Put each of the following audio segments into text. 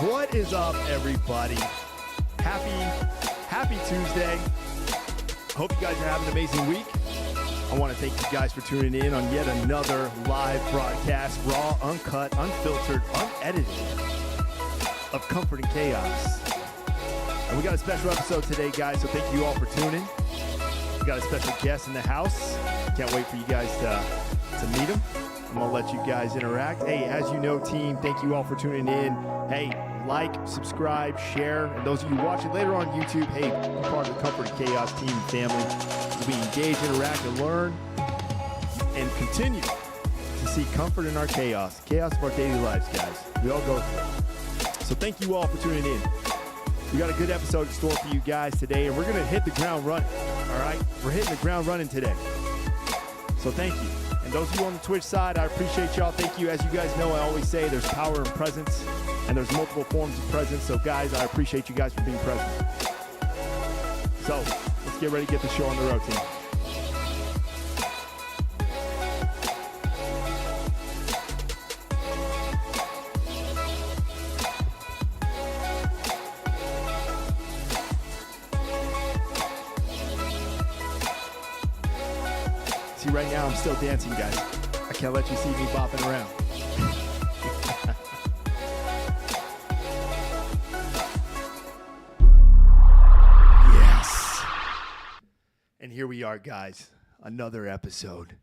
What is up, everybody? Happy Tuesday. Hope you guys are having an amazing week. I want to thank you guys for tuning in on yet another live broadcast, raw, uncut, unfiltered, unedited, of Comfort and Chaos. And we got a special episode today, guys, so thank you all for tuning. We got a special guest in the house. Can't wait for you guys to meet him. I'm going to let you guys interact. Hey, as you know, team, thank you all for tuning in. Hey, like, subscribe, share. And those of you watching later on YouTube, hey, be part of the Comfort and Chaos team and family as we engage, interact, and learn and continue to see comfort in our chaos of our daily lives, guys. We all go through it. So thank you all for tuning in. We got a good episode in store for you guys today, and we're going to hit the ground running, all right? We're hitting the ground running today. So thank you. And those of you on the Twitch side, I appreciate y'all. Thank you. As you guys know, I always say there's power in presence, and there's multiple forms of presence. So, guys, I appreciate you guys for being present. So, let's get ready to get the show on the road, team. See, right now I'm still dancing, guys. I can't let you see me bopping around. Yes. And here we are, guys. Another episode.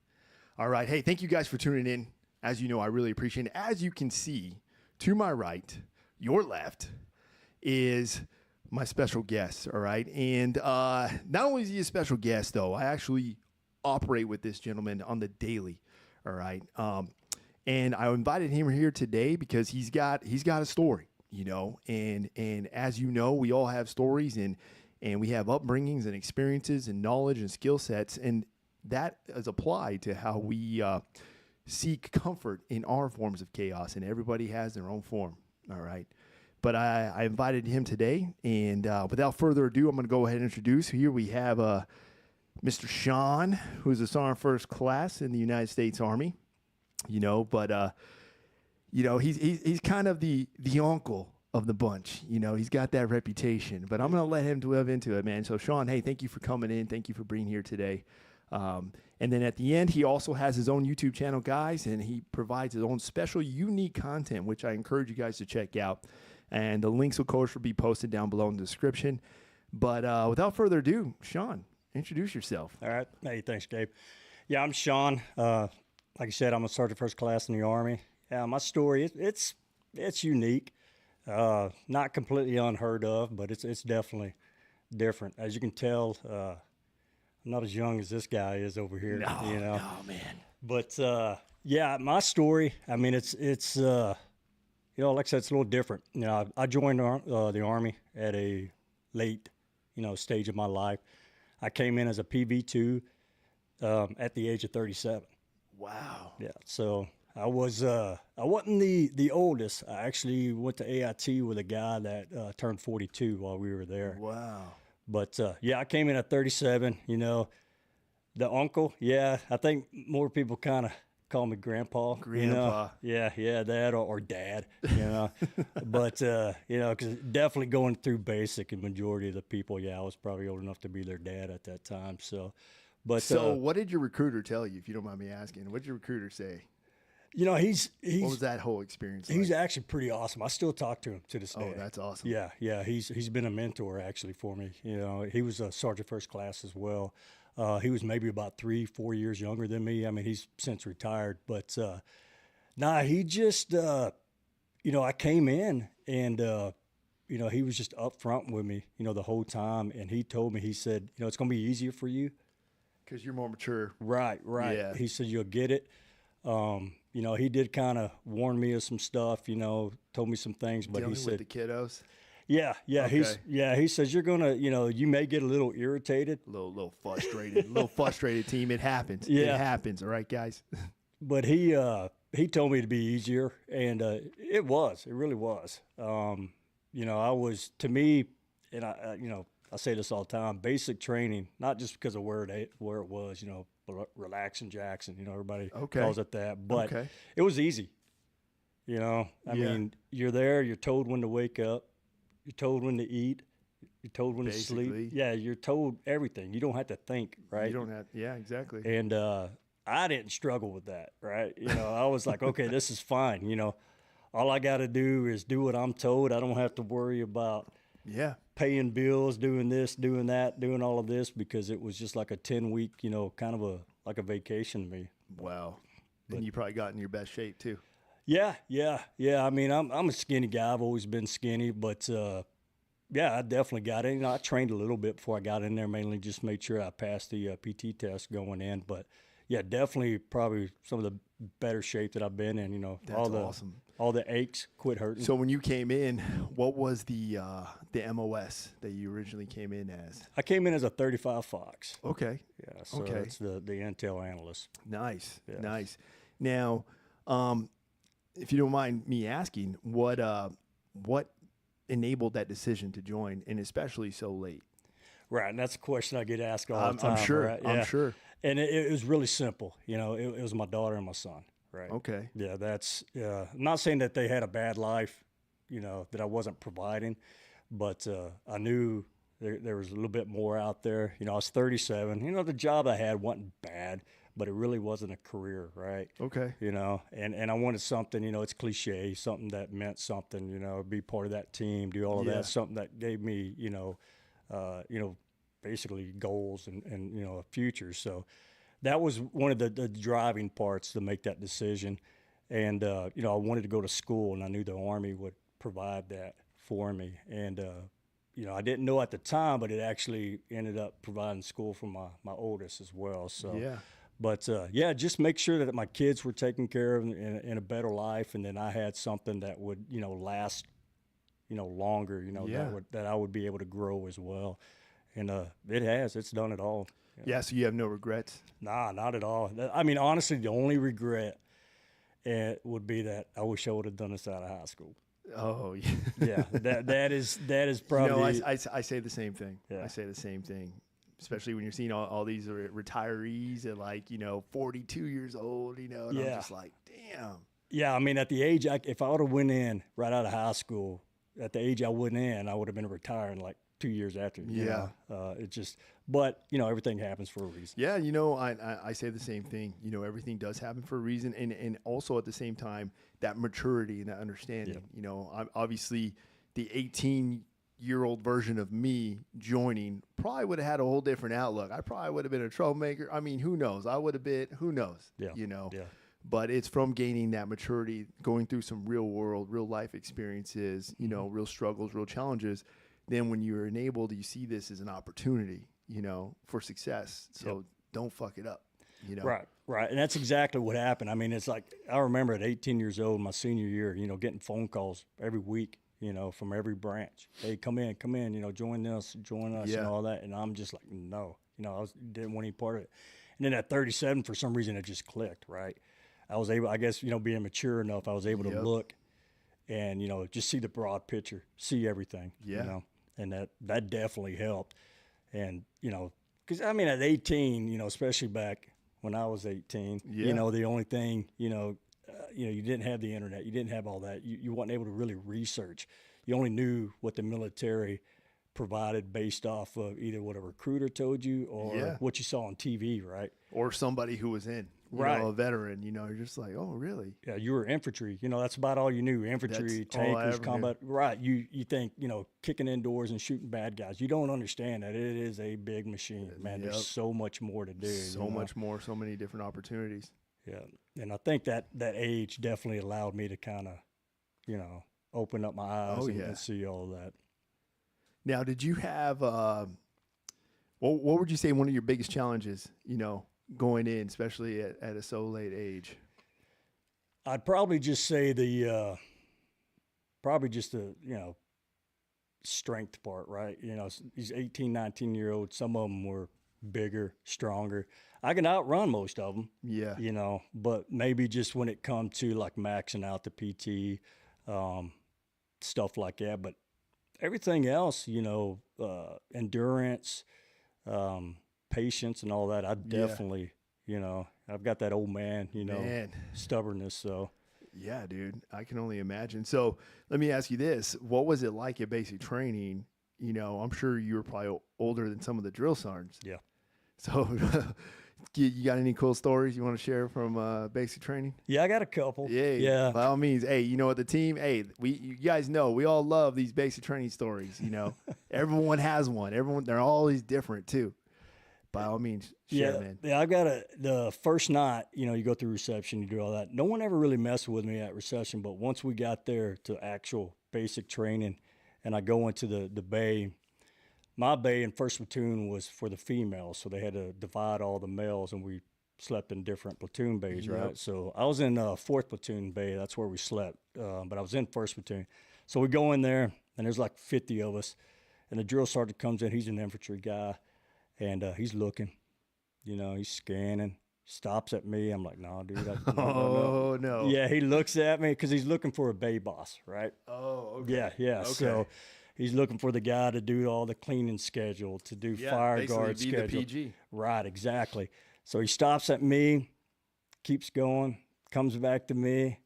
All right. Hey, thank you guys for tuning in. As you know, I really appreciate it. As you can see, to my right, your left, is my special guest. All right. And not only is he a special guest, though, I actually operate with this gentleman on the daily. All right. And I invited him here today because he's got a story, you know, and as you know, we all have stories and we have upbringings and experiences and knowledge and skill sets. And that is applied to how we seek comfort in our forms of chaos, and everybody has their own form. All right. But I invited him today, and without further ado, I'm going to go ahead and introduce. Here we have Mr. Sean, who's a Sergeant First Class in the United States Army, you know, but, you know, he's kind of the uncle of the bunch. You know, he's got that reputation, but I'm going to let him delve into it, man. So, Sean, hey, thank you for coming in. Thank you for being here today. And then at the end, he also has his own YouTube channel, guys, and he provides his own special, unique content, which I encourage you guys to check out. And the links, of course, will be posted down below in the description. But without further ado, Sean, introduce yourself. All right. Hey, thanks, Gabe. Yeah, I'm Sean. Like I said, I'm a Sergeant First Class in the Army. Yeah, my story, it's unique. Not completely unheard of, but it's definitely different. As you can tell, I'm not as young as this guy is over here. No, you know? no, man. But, yeah, my story, I mean, it's you know, like I said, it's a little different. You know, I joined the Army at a late, you know, stage of my life. I came in as a PV2 at the age of 37. Wow. Yeah, so I wasn't the oldest. I actually went to AIT with a guy that turned 42 while we were there. Wow. But yeah, I came in at 37. You know, the uncle. Yeah, I think more people kind of call me grandpa. Grandpa. You know? Yeah, that or dad. You know, but you know, because definitely going through basic, and majority of the people, yeah, I was probably old enough to be their dad at that time. So, but so what did your recruiter tell you, if you don't mind me asking? What did your recruiter say? You know, he's what was that whole experience like? He's actually pretty awesome. I still talk to him to this day. Oh, that's awesome. Yeah. He's been a mentor actually for me. You know, he was a Sergeant First Class as well. He was maybe about 3-4 years younger than me. I mean, he's since retired, but he just you know, I came in and you know, he was just upfront with me, you know, the whole time, and he told me, he said, you know, it's going to be easier for you because you're more mature. Right. Yeah. He said you'll get it. You know, he did kind of warn me of some stuff, you know, told me some things, but Dealing he said with the kiddos. Yeah. Okay. He says you're gonna, you know, you may get a little irritated, a little frustrated, team. It happens. Yeah. It happens. All right, guys. But he told me to be easier, and it really was. You know, I was, to me, and I you know, I say this all the time, basic training, not just because of where it was, you know, relaxing Jackson, you know, everybody calls it that, but it was easy. You know, I Yeah. mean, you're there, you're told when to wake up, you're told when to eat, you're told when to sleep. Basically. Yeah, you're told everything. You don't have to think, You right? don't have, yeah, exactly. And I didn't struggle with that, right? You know, I was like, okay, this is fine. You know, all I got to do is do what I'm told. I don't have to worry about Yeah. paying bills, doing this, doing that, doing all of this, because it was just like a 10-week, you know, kind of like a vacation to me. Wow. And you probably got in your best shape too. Yeah. I mean, I'm a skinny guy. I've always been skinny, but yeah, I definitely got it. You know, I trained a little bit before I got in there, mainly just made sure I passed the PT test going in. But yeah, definitely probably some of the better shape that I've been in. You know, That's awesome. all the aches quit hurting. So when you came in, what was the MOS that you originally came in as? I came in as a 35 Fox. Okay. Yeah, so Okay. that's the Intel analyst. Nice. Yes. Nice. Now, if you don't mind me asking, what enabled that decision to join, and especially so late? Right, and that's a question I get asked all the time. I'm sure. Right? I'm Yeah. sure. And it was really simple. You know, it was my daughter and my son. Right. Okay. Yeah, that's. I'm not saying that they had a bad life, you know, that I wasn't providing, but I knew there was a little bit more out there. You know, I was 37. You know, the job I had wasn't bad, but it really wasn't a career, right? Okay. You know, and I wanted something. You know, it's cliche, something that meant something. You know, be part of that team, do all of Yeah. that, something that gave me, basically goals and you know a future. So that was one of the driving parts to make that decision. And you know, I wanted to go to school, and I knew the Army would provide that for me. And you know, I didn't know at the time, but it actually ended up providing school for my oldest as well. So Yeah. but yeah, just make sure that my kids were taken care of in a better life, and then I had something that would, you know, last, you know, longer, you know, Yeah. that I would be able to grow as well. And it's done it all. Yeah. So you have no regrets? Nah, not at all. I mean, honestly, the only regret would be that I wish I would have done this out of high school. Oh, yeah. Yeah, that is You probably. know, I say the same thing. Yeah. I say the same thing, especially when you're seeing all these retirees at, like, 42 years old, and I'm Yeah. just like, damn. Yeah, I mean, at the age, if I would have went in right out of high school, at the age I went in, I would have been retiring like 2 years after. Yeah. It just, but everything happens for a reason. Yeah, I say the same thing. Everything does happen for a reason, and also at the same time, that maturity and that understanding. I'm obviously the 18-year-old version of me joining probably would have had a whole different outlook. I probably would have been a troublemaker. I mean, who knows? I would have been, who knows? Yeah. Yeah. But it's from gaining that maturity, going through some real world, real life experiences, real struggles, real challenges. Then when you're enabled, you see this as an opportunity, for success. So don't fuck it up, Right. And that's exactly what happened. I mean, it's like, I remember at 18 years old, my senior year, getting phone calls every week, from every branch. Hey, come in, join us, Yeah. and all that. And I'm just like, no, didn't want any part of it. And then at 37, for some reason, it just clicked, right? I was able, I guess, being mature enough, I was able to look and, just see the broad picture, see everything, and that definitely helped. And, because I mean, at 18, especially back when I was 18, the only thing, you didn't have the internet, you didn't have all that. You weren't able to really research. You only knew what the military provided based off of either what a recruiter told you or what you saw on TV, right? Or somebody who was in, a veteran, you're just like, oh, really? Yeah, you were infantry. That's about all you knew. Infantry, That's all I tankers, ever combat. Right. You think, kicking indoors and shooting bad guys. You don't understand that it is a big machine, man. There's so much more to do. So much more, so many different opportunities. Yeah. And I think that age definitely allowed me to kind of, open up my eyes and see all of that. Now, did you have, what would you say one of your biggest challenges, going in, especially at a so late age? I'd probably just say the strength part, right? These 18, 19-year-olds, some of them were bigger, stronger. I can outrun most of them. Yeah. But maybe just when it comes to like maxing out the PT, stuff like that. But everything else, endurance, patience and all that, I definitely, I've got that old man, stubbornness. So Yeah, dude. I can only imagine. So let me ask you this. What was it like at basic training? You know, I'm sure you were probably older than some of the drill sergeants. Yeah. So you got any cool stories you want to share from basic training? Yeah, I got a couple. Yeah. Yeah. By all means. Hey, you know what, the team, hey, you guys know we all love these basic training stories, you know. Everyone has one. They're always different too. By all means, share, man. Yeah, I got the first night, you know, you go through reception, you do all that. No one ever really messed with me at reception, but once we got there to actual basic training and I go into the bay, my bay in first platoon was for the females, so they had to divide all the males and we slept in different platoon bays, Yep. right? So I was in fourth platoon bay, that's where we slept, but I was in first platoon. So we go in there and there's like 50 of us and the drill sergeant comes in, he's an infantry guy. And he's looking, you know, he's scanning, stops at me. I'm like, no, dude. Oh, no. Yeah, he looks at me because he's looking for a bay boss, right? Oh, okay. Yeah, yeah. Okay. So he's looking for the guy to do all the cleaning schedule, to do fire guard be schedule. the PG. Right, exactly. So he stops at me, keeps going, comes back to me,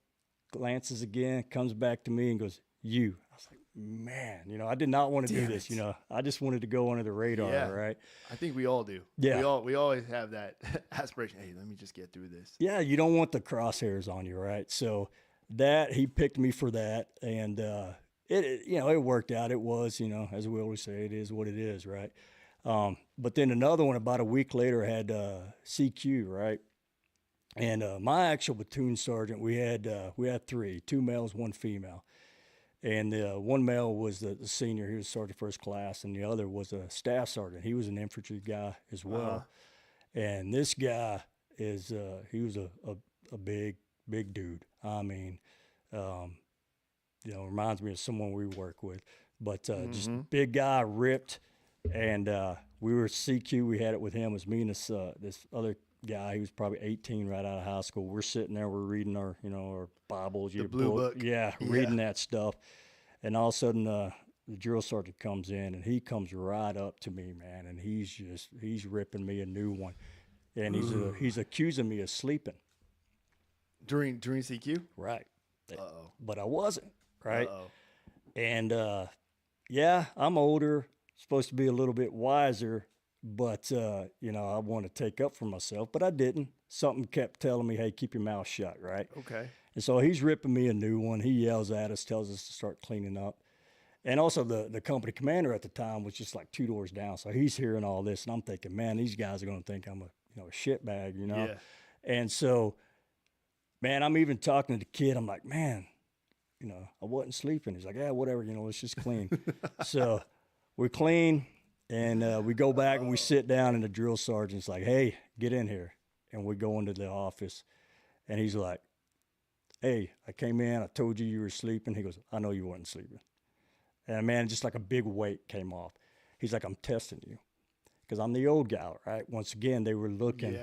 glances again, comes back to me and goes, you. I was like, man, you know, I did not want to do this, you know. I just wanted to go under the radar, right? I think we all do. Yeah. We always have that aspiration. Hey, let me just get through this. Yeah, you don't want the crosshairs on you, right? So that he picked me for that, and it you know, it worked out. It was, you know, as we always say, it is what it is, right? But then another one about a week later had CQ, right? And my actual platoon sergeant, we had three, two males, one female. And one male was the senior, he was sergeant first class, and the other was a staff sergeant. He was an infantry guy as well. And this guy is, he was a big dude. I mean, you know, reminds me of someone we work with, but just big guy, ripped. And we were CQ, we had it with him, it was me and this other guy. He was probably 18 right out of high school. We're sitting there, we're reading our, you know, our Bibles, the blue book. Yeah, reading that stuff. And all of a sudden, the drill sergeant comes in, and he comes right up to me, man, and he's ripping me a new one, and he's accusing me of sleeping During CQ? right. Uh-oh. But I wasn't, right? Uh-oh. And yeah, I'm older, supposed to be a little bit wiser, but you know, I want to take up for myself, but I didn't. Something kept telling me, hey, keep your mouth shut, right? Okay. And so he's ripping me a new one. He yells at us, tells us to start cleaning up. And also the company commander at the time was just like 2 doors down. So he's hearing all this, and I'm thinking, man, these guys are going to think I'm a shitbag, you know? Yeah. And so, man, I'm even talking to the kid. I'm like, man, you know, I wasn't sleeping. He's like, yeah, whatever, you know, let's just clean. So we clean, and we go back and we sit down, and the drill sergeant's like, hey, get in here. And we go into the office, and he's like, hey, I came in, I told you were sleeping. He goes, I know you weren't sleeping. And man, just like a big weight came off. He's like, I'm testing you. Because I'm the old guy, right? Once again, they were looking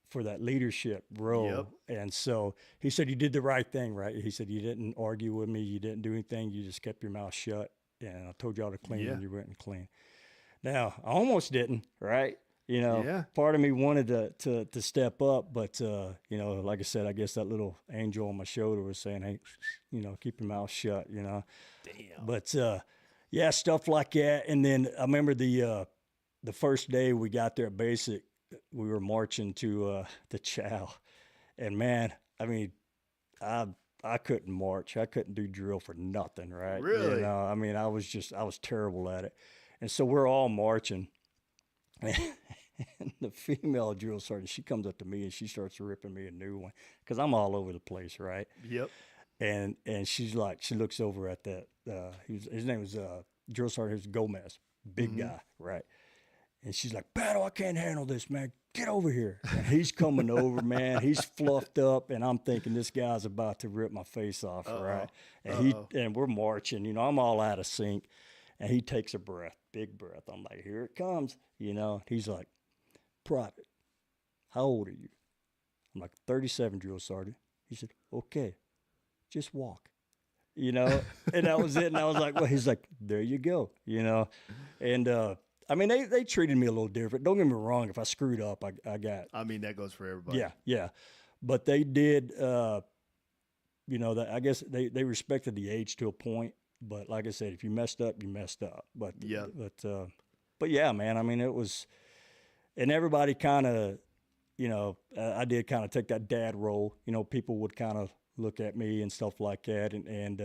for that leadership role. Yep. And so he said, you did the right thing, right? He said, you didn't argue with me. You didn't do anything. You just kept your mouth shut. And I told y'all to clean, and you went and clean. Now, I almost didn't, right? You know, part of me wanted to step up, but, you know, like I said, I guess that little angel on my shoulder was saying, hey, you know, keep your mouth shut, you know. Damn. But, yeah, stuff like that. And then I remember the first day we got there at basic, we were marching to the chow. And, man, I mean, I couldn't march. I couldn't do drill for nothing, right? Really? You know, I mean, I was terrible at it. And so we're all marching. And the female drill sergeant, she comes up to me and she starts ripping me a new one because I'm all over the place, right? Yep. And she's like, she looks over at that. His name was drill sergeant Gomez, big guy, right? And she's like, Battle, I can't handle this, man. Get over here. And he's coming over, man. He's fluffed up, and I'm thinking this guy's about to rip my face off, right? And and we're marching. You know, I'm all out of sync. And he takes a breath, big breath. I'm like, here it comes. You know, he's like, Private, how old are you? I'm like, 37, drill sergeant. He said, okay, just walk. You know, and that was it. And I was like, well, he's like, there you go, you know. And, I mean, they treated me a little different. Don't get me wrong. If I screwed up, I got. I mean, that goes for everybody. Yeah. But they did, that I guess they respected the age to a point. But like I said, if you messed up, you messed up. Yeah. But yeah, man. I mean, it was, and everybody kind of, I did kind of take that dad role. People would kind of look at me and stuff like that, and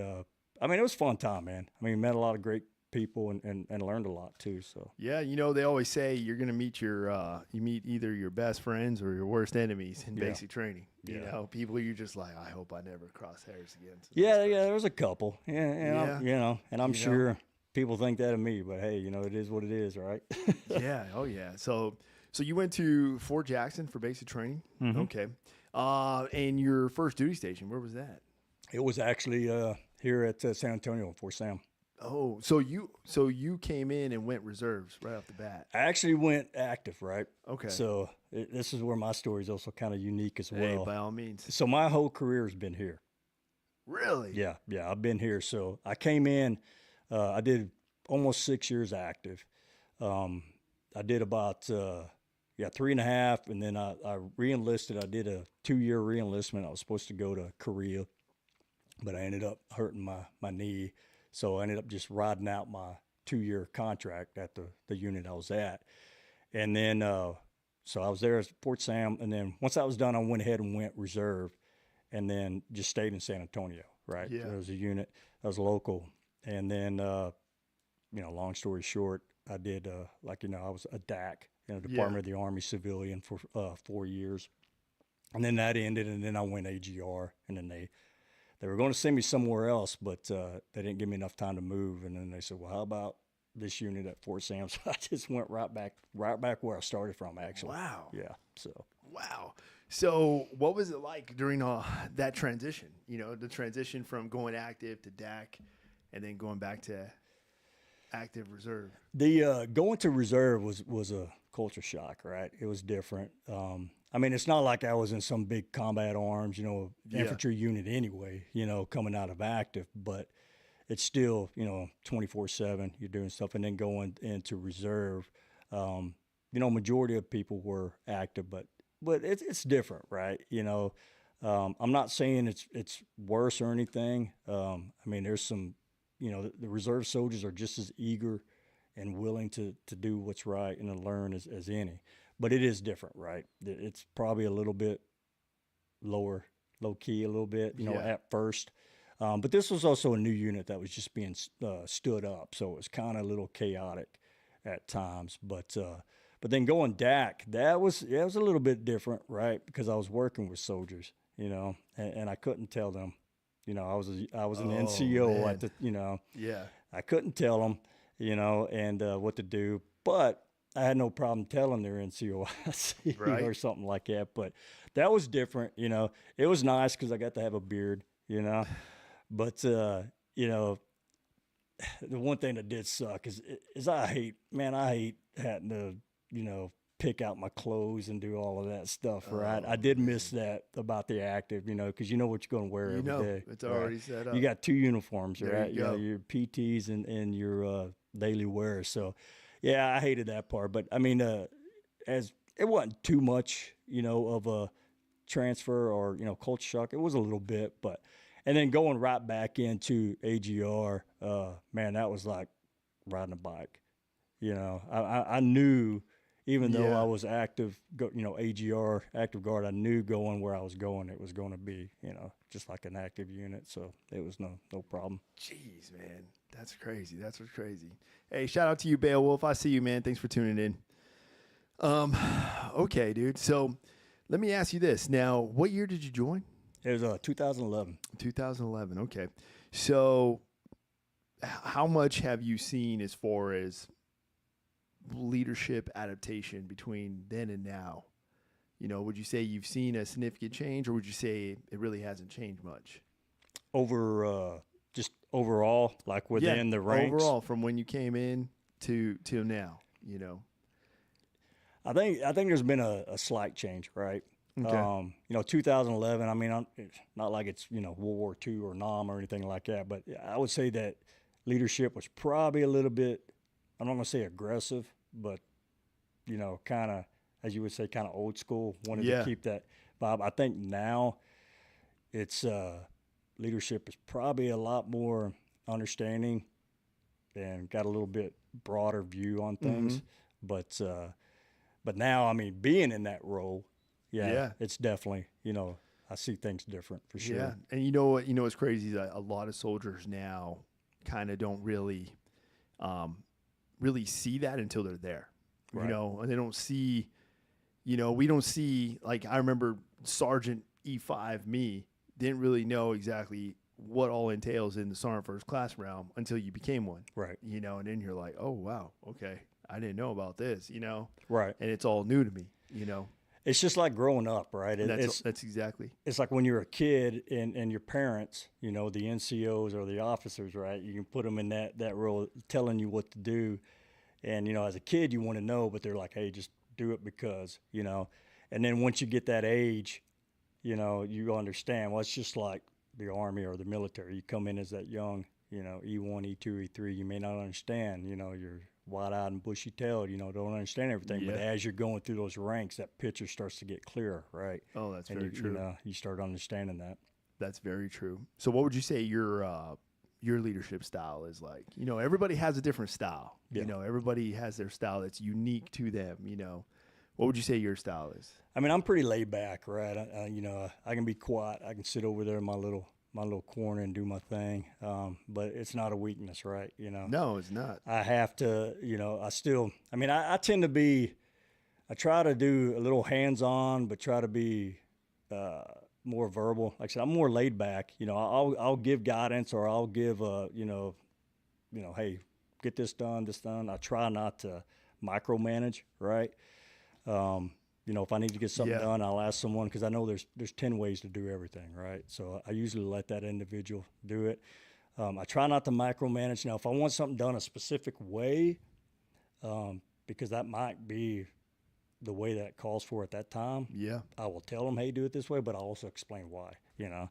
I mean, it was a fun time, man. I mean, met a lot of great people and learned a lot too. So Yeah, they always say you're gonna meet you meet either your best friends or your worst enemies in basic training. Yeah. People you're just like, I hope I never cross hairs again. Yeah, there was a couple. And I'm sure people think that of me, but hey, it is what it is, right? Yeah. Oh yeah. So you went to Fort Jackson for basic training. Mm-hmm. Okay. And your first duty station, where was that? It was actually here at San Antonio, Fort Sam. Oh, so you came in and went reserves right off the bat. I actually went active, right? Okay. So this is where my story is also kind of unique as well. Hey, by all means. So my whole career has been here. Really? Yeah, I've been here. So I came in, I did almost 6 years active. I did about 3.5, and then I re-enlisted. I did a 2-year re-enlistment. I was supposed to go to Korea, but I ended up hurting my knee. So I ended up just riding out my 2-year contract at the unit I was at. And then, so I was there at Fort Sam. And then once I was done, I went ahead and went reserve and then just stayed in San Antonio, right? Yeah. There was a unit that was local. And then, long story short, I did, I was a DAC, Department of the Army civilian for 4 years. And then that ended, and then I went AGR, and then they were going to send me somewhere else, but they didn't give me enough time to move. And then they said, well, how about this unit at Fort Sam? So I just went right back where I started from, actually. Wow. Yeah. So. Wow. So what was it like during that transition? The transition from going active to DAC and then going back to active reserve. The going to reserve was a culture shock, right? It was different. I mean, it's not like I was in some big combat arms, infantry unit anyway, coming out of active, but it's still, 24/7, you're doing stuff. And then going into reserve, majority of people were active, but it's different, right? I'm not saying it's worse or anything. I mean, there's some, the reserve soldiers are just as eager and willing to do what's right and to learn as any. But it is different, right? It's probably a little bit low key, a little bit, at first. But this was also a new unit that was just being stood up, so it was kind of a little chaotic at times. But then going DAC, that was a little bit different, right? Because I was working with soldiers, and I couldn't tell them, I was an NCO man. at the, Yeah. I couldn't tell them, and what to do, but I had no problem telling their NCO Right. or something like that. But that was different, It was nice because I got to have a beard, But the one thing that did suck is I hate having to, pick out my clothes and do all of that stuff, right? I did miss that about the active, because you know what you're going to wear every day. It's already set up. You got 2 uniforms, There right? you go. Your PTs and your daily wear. So, yeah, I hated that part. But, I mean, as it wasn't too much, of a transfer or, culture shock. It was a little bit, but – and then going right back into AGR, man, that was like riding a bike. I knew, even though I was active, AGR, active guard, I knew going where I was going, it was going to be, just like an active unit. So it was no problem. Jeez, man. That's crazy. That's what's crazy. Hey, shout out to you, Beowulf. I see you, man. Thanks for tuning in. Okay, dude. So let me ask you this. Now, what year did you join? It was 2011. 2011. Okay. So how much have you seen as far as leadership adaptation between then and now? Would you say you've seen a significant change, or would you say it really hasn't changed much? Just overall, like within the ranks? Overall, from when you came in to now, I think there's been a slight change, right? Okay. 2011, I mean, it's not like it's, World War II or Nam or anything like that, but I would say that leadership was probably a little bit, I'm not going to say aggressive, but, kind of, as you would say, kind of old school, wanted to keep that vibe. I think now it's leadership is probably a lot more understanding and got a little bit broader view on things. But now, I mean, being in that role, Yeah. it's definitely, I see things different for sure. Yeah. And you know what? You know what's crazy is that a lot of soldiers now kind of don't really see that until they're there. Right. You know, and they don't see. We don't see, like, I remember Sergeant E5 me didn't really know exactly what all entails in the Sergeant First Class realm until you became one. Right. And then you're like, oh, wow, okay, I didn't know about this, Right. and it's all new to me, It's just like growing up, right? That's exactly. It's like when you're a kid and your parents, the NCOs or the officers, right? You can put them in that role telling you what to do. And, as a kid, you want to know, but they're like, hey, just do it because, and then once you get that age, you understand. Well, it's just like the Army or the military. You come in as that young, E1, E2, E3, you may not understand, you're wide-eyed and bushy-tailed, don't understand everything. Yeah. But as you're going through those ranks, that picture starts to get clearer, right? Oh, that's And very true. you start understanding that. That's very true. So what would you say your leadership style is like? Everybody has a different style. Yeah. Everybody has their style that's unique to them. What would you say your style is? I mean, I'm pretty laid back, right? I can be quiet. I can sit over there in my little corner and do my thing. But it's not a weakness, right? No, it's not. I have to, I tend to be, I try to do a little hands-on, but try to be more verbal. Like I said, I'm more laid back. I'll give guidance, or I'll give, hey, get this done. I try not to micromanage, right? If I need to get something Yeah. done, I'll ask someone, because I know there's 10 ways to do everything, right? So I usually let that individual do it. I try not to micromanage. Now, if I want something done a specific way, because that might be the way that calls for at that time, Yeah. I will tell them, hey, do it this way, but I'll also explain why, Yeah.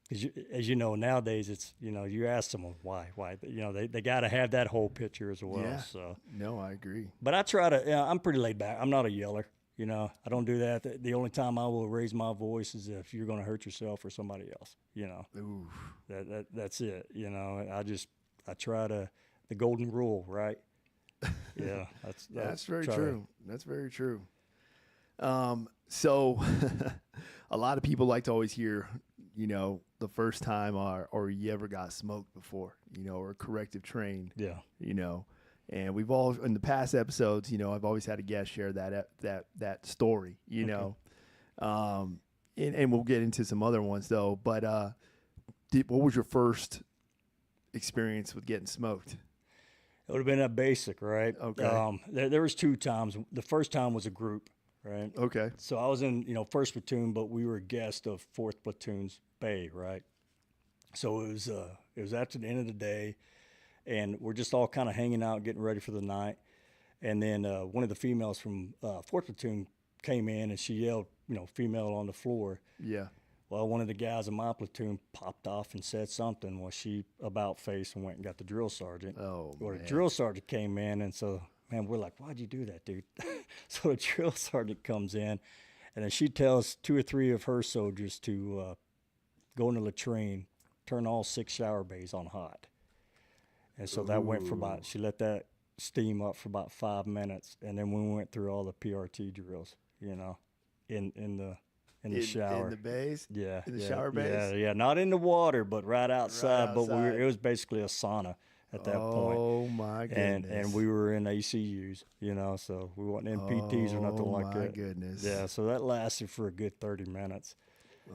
Because as you know, nowadays it's, you ask someone why, they got to have that whole picture as well. Yeah. So, No, I agree. but I try to, I'm pretty laid back. I'm not a yeller, I don't do that. The only time I will raise my voice is if you're going to hurt yourself or somebody else, Ooh. that's it. I try to, the golden rule, right? Yeah. That's very try to- true. That's very true. So a lot of people like to always hear, the first time or you ever got smoked before, or corrective trained, Yeah. and we've all, in the past episodes, I've always had a guest share that story, and we'll get into some other ones though, but, what was your first experience with getting smoked? It would have been a basic, right? Okay. There was 2 times. The first time was a group, right? Okay. So I was in, 1st platoon, but we were a guest of 4th platoon's bay, right? So it was after the end of the day, and we're just all kind of hanging out, getting ready for the night. And then one of the females from 4th platoon came in, and she yelled, female on the floor. Yeah. Well, one of the guys in my platoon popped off and said something. Well, she about faced and went and got the drill sergeant. Oh, Well, man. the drill sergeant came in, and so, man, we're like, why'd you do that, dude? So the drill sergeant comes in, and then she tells 2 or 3 of her soldiers to go in the latrine, turn all 6 shower bays on hot. And so that went for about, she let that steam up for about 5 minutes, and then we went through all the PRT drills, in the shower. In the bays? Yeah. In the shower bays? Yeah. Not in the water, but right outside. But outside. it was basically a sauna at that point. Oh, my goodness. And we were in ACUs, so we weren't in PTs or nothing like that. Oh, my goodness. Yeah, so that lasted for a good 30 minutes.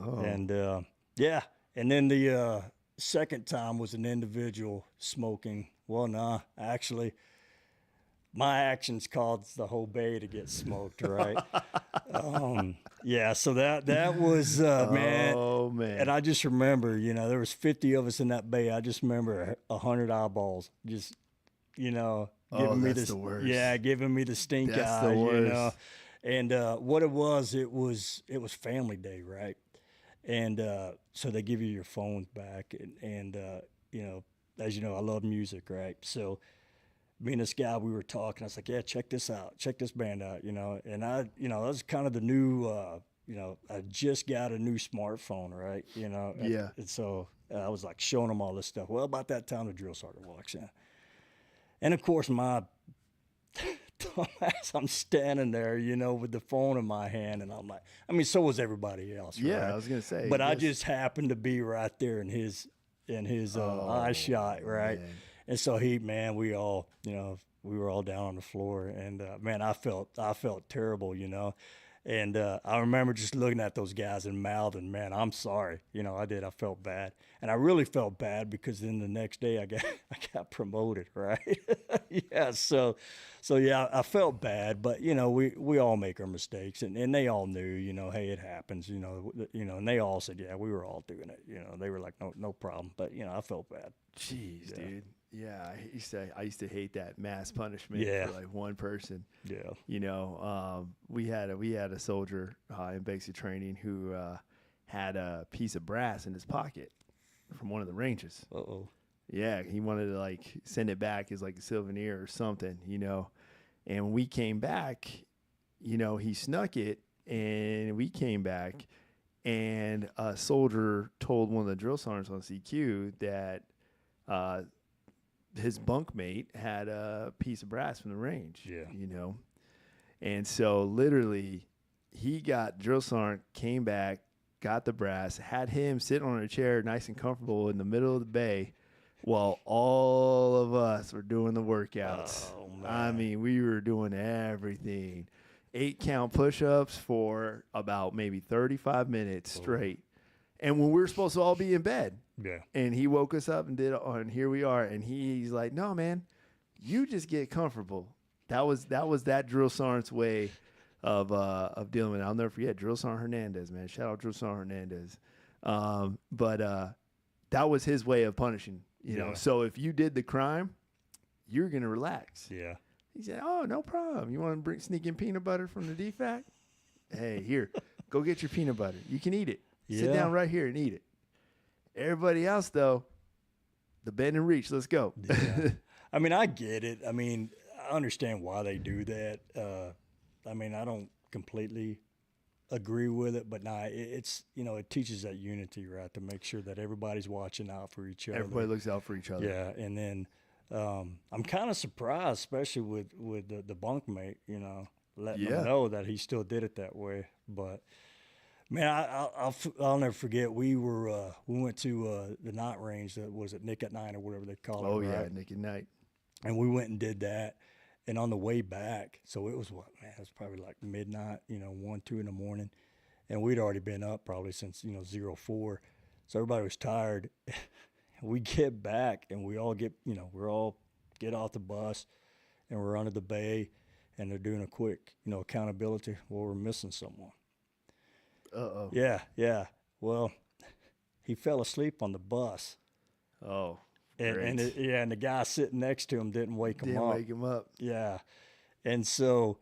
Oh. And, and then the second time was an individual smoking. Well, nah, actually, my actions caused the whole bay to get smoked, right? So that was, man. Oh, man. And I just remember, there was 50 of us in that bay. I just remember 100 eyeballs just, giving me that's the worst. Yeah, giving me the stink That's eye, the worst. And what it was family day, right? And so they give you your phones back, and as you know, I love music, right? So me and this guy, we were talking. I was like, yeah, check this out. Check this band out, And I, that was kind of the new I just got a new smartphone, right? Yeah. And so I was like showing them all this stuff. Well, about that time, the drill sergeant walks in. And of course, my dumbass, I'm standing there, with the phone in my hand. And I'm like, so was everybody else, Yeah, right? I was going to say. But I just happened to be right there in his eye shot, right? Man. And so we all, we were all down on the floor, and man, I felt terrible, And I remember just looking at those guys and mouthing, "Man, I'm sorry." I felt bad, and I really felt bad because then the next day I got promoted, right? Yeah, so yeah, I felt bad, but we all make our mistakes, and they all knew, hey, it happens, and they all said, yeah, we were all doing it, they were like, no problem, but I felt bad. Jeez, Yeah. dude. Yeah, I used to hate that mass punishment Yeah. for like one person. Yeah. We had a soldier in basic training who had a piece of brass in his pocket from one of the ranges. Uh-oh. Yeah, he wanted to like send it back as like a souvenir or something, And when we came back, he snuck it, and we came back, and a soldier told one of the drill sergeants on CQ that his bunkmate had a piece of brass from the range. Yeah. And so literally he got drill sergeant, came back, got the brass, had him sitting on a chair nice and comfortable in the middle of the bay while all of us were doing the workouts. Oh, man. We were doing everything. 8 count push-ups for about maybe 35 minutes straight. And when we were supposed to all be in bed. Yeah. And he woke us up and and here we are. And he's like, "No, man, you just get comfortable." That was that drill sergeant's way of dealing with it. I'll never forget Drill Sergeant Hernandez, man. Shout out Drill Sergeant Hernandez. But that was his way of punishing, Yeah. So if you did the crime, you're gonna relax. Yeah. He said, "Oh, no problem. You want to sneak in peanut butter from the DFAC? Hey, here, go get your peanut butter. You can eat it. Sit Yeah. down right here and eat it." Everybody else, though, the bend and reach. Let's go. Yeah. I get it. I understand why they do that. I don't completely agree with it, but it's it teaches that unity, right? To make sure that everybody's watching out for each other. Everybody looks out for each other. Yeah, and then I'm kind of surprised, especially with the bunkmate, letting him know that he still did it that way. But man, I'll never forget. We went to the night range. That was at Nick at Night or whatever they call it. Oh yeah, right? Nick at Night. And we went and did that. And on the way back, so it was it was probably like midnight, 1, 2 in the morning. And we'd already been up probably since, 04. So everybody was tired. We get back and we all get off the bus and we're under the bay and they're doing a quick, accountability. Well, we're missing someone. Uh-oh. Yeah. Well, he fell asleep on the bus. Oh, and the guy sitting next to him didn't wake him up. Yeah. And so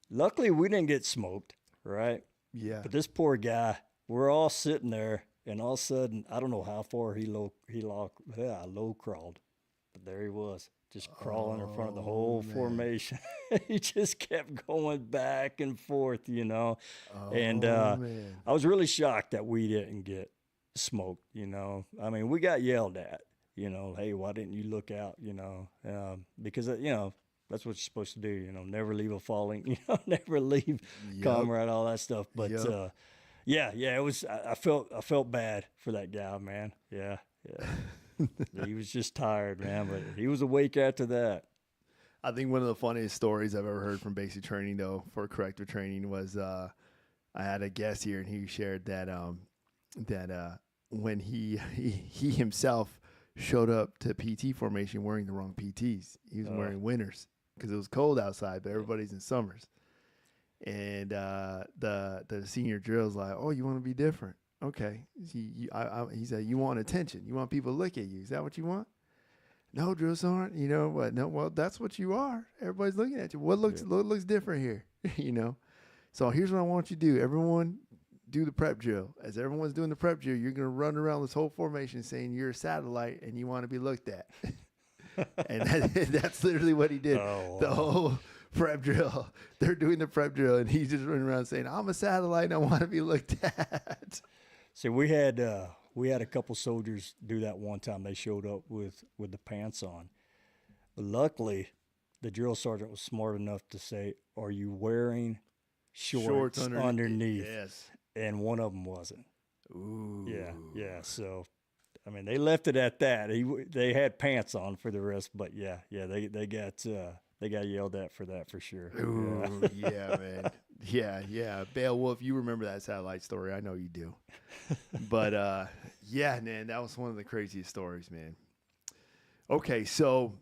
luckily we didn't get smoked, right? Yeah. But this poor guy, we're all sitting there, and all of a sudden, I don't know how far he low crawled, but there he was, just crawling in front of the whole formation. He just kept going back and forth, Oh, and man. I was really shocked that we didn't get smoked, we got yelled at, hey, why didn't you look out, because, that's what you're supposed to do, never leave a falling, never leave comrade, all that stuff. But yeah, it was. I felt bad for that guy, man. Yeah. He was just tired, man, but he was awake after that. I think one of the funniest stories I've ever heard from basic training, though, for corrective training was I had a guest here, and he shared that when he himself showed up to PT formation wearing the wrong PTs. He was wearing winters because it was cold outside, but everybody's in summers. And the senior drill's like, "Oh, you want to be different? Okay." He said, "You want attention? You want people to look at you? Is that what you want?" "No, drill sergeant. What? No, well, that's what you are. Everybody's looking at you. What looks different here? So here's what I want you to do. Everyone, do the prep drill. As everyone's doing the prep drill, you're gonna run around this whole formation saying you're a satellite and you want to be looked at." And that's literally what he did. Oh, wow. The whole prep drill. They're doing the prep drill, and he's just running around saying, "I'm a satellite and I want to be looked at." See, we had a couple soldiers do that one time. They showed up with the pants on. But luckily, the drill sergeant was smart enough to say, "Are you wearing shorts underneath?" Yes. And one of them wasn't. Ooh. Yeah. So, I mean, they left it at that. They had pants on for the rest, but they got yelled at for that for sure. Ooh, yeah, man. Yeah. Beowulf, you remember that satellite story? I know you do. But yeah, man, that was one of the craziest stories, man. Okay, so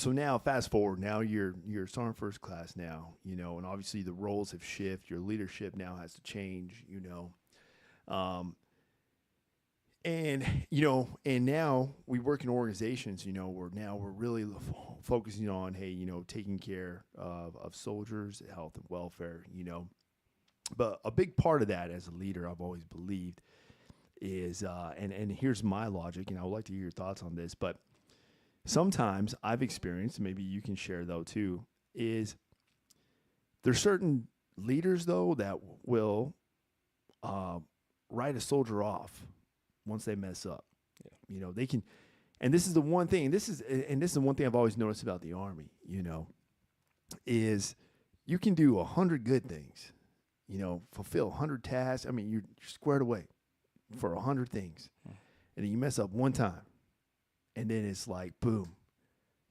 now fast forward. Now you're sergeant first class now, and obviously the roles have shifted. Your leadership now has to change, and now we work in organizations, we're really focusing on, hey, taking care of soldiers, health and welfare, But a big part of that as a leader, I've always believed, is, and here's my logic, and I would like to hear your thoughts on this, but sometimes I've experienced, maybe you can share though too, is there's certain leaders though that will write a soldier off once they mess up. Yeah. They can, and this is the one thing, and this is the one thing I've always noticed about the Army, is you can do 100 good things, fulfill 100 tasks. I mean, you're squared away for 100 things, and then you mess up one time, and then it's like, boom,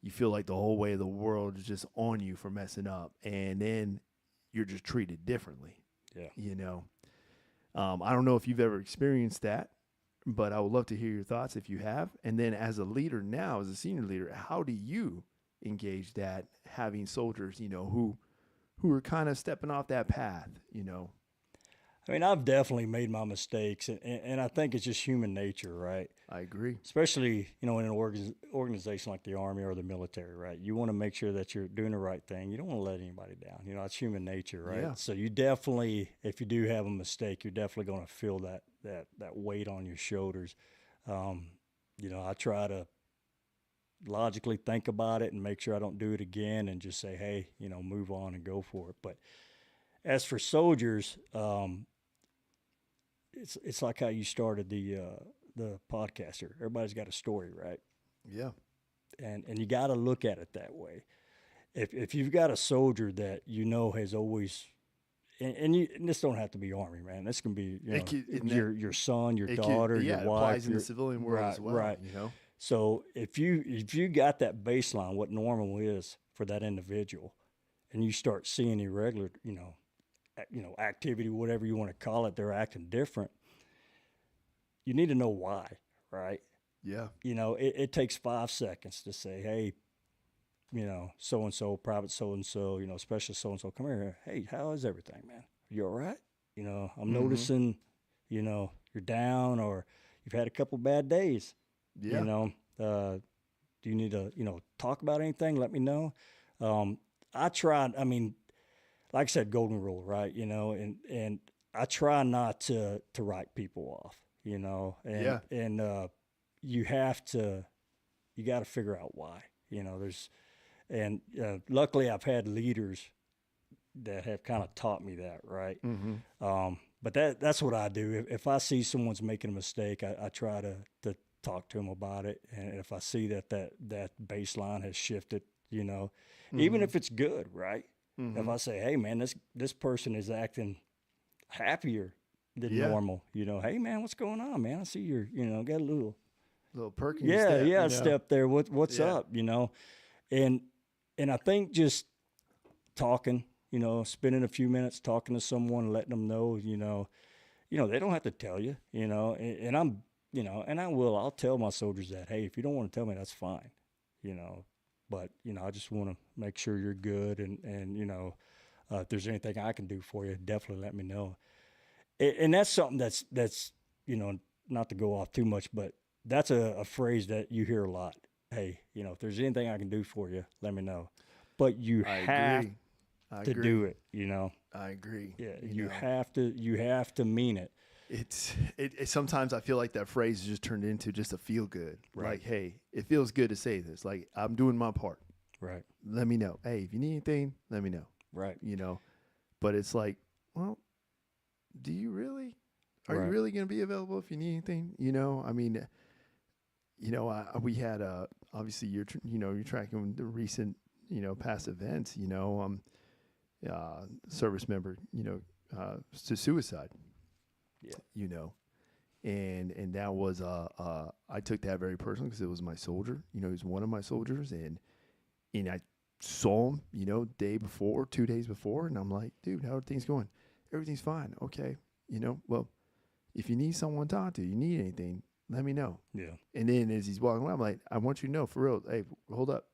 you feel like the whole weight of the world is just on you for messing up, and then you're just treated differently. Yeah. I don't know if you've ever experienced that, but I would love to hear your thoughts if you have. And then as a leader now, as a senior leader, how do you engage that, having soldiers, who are kind of stepping off that path, I mean, I've definitely made my mistakes, and I think it's just human nature, right? I agree. Especially, in an organization like the Army or the military, right? You want to make sure that you're doing the right thing. You don't want to let anybody down. It's human nature, right? Yeah. So you definitely, if you do have a mistake, you're definitely going to feel that weight on your shoulders. I try to logically think about it and make sure I don't do it again, and just say, hey, move on and go for it. But as for soldiers, it's like how you started the podcast here. Everybody's got a story, right? Yeah. And you got to look at it that way. If you've got a soldier that has always, and this don't have to be Army, man. This can be your son, your daughter, your wife. It applies in the civilian world as well. Right. So if you got that baseline, what normal is for that individual, and you start seeing irregular, activity, whatever you want to call it, they're acting different. You need to know why, right? Yeah. It takes 5 seconds to say, hey, so-and-so, private so-and-so, special so-and-so, come here. Hey, how is everything, man? You all right? I'm noticing, you're down, or you've had a couple bad days. Yeah. Do you need to, talk about anything? Let me know. Like I said, golden rule, right? And I try not to write people off, and you got to figure out why, luckily I've had leaders that have kind of taught me that, right? Mm-hmm. But that's what I do. If I see someone's making a mistake, I try to talk to them about it. And if I see that baseline has shifted, even if it's good, right? Mm-hmm. If I say, hey man, this person is acting happier than normal, hey man, what's going on, man? I see you're, got a little perky step. Step there. What's up, And I think just talking, spending a few minutes talking to someone, letting them know, they don't have to tell you, and I'm, and I'll tell my soldiers that, hey, if you don't want to tell me, that's fine, but, I just want to make sure you're good. And if there's anything I can do for you, definitely let me know. And that's something that's, not to go off too much, but that's a phrase that you hear a lot. Hey, if there's anything I can do for you, let me know. But you have to do it, I agree. Yeah, you have to mean it. It sometimes I feel like that phrase is just turned into just a feel good. Right. Like, hey, it feels good to say this. Like, I'm doing my part. Right. Let me know. Hey, if you need anything, let me know. Right. You know, but it's like, well, do you really? Are you Right. really going to be available if you need anything? You know, I mean, we had obviously you're tracking the recent past events. Service member to suicide. Yeah. You know, and that was I took that very personally because it was my soldier. You know, he was one of my soldiers, and I saw him, day before, 2 days before, and I'm like, dude, how are things going? Everything's fine. Okay, well, if you need someone to talk to, you need anything, let me know. Yeah. And then as he's walking away, I'm like, I want you to know for real. Hey, hold up,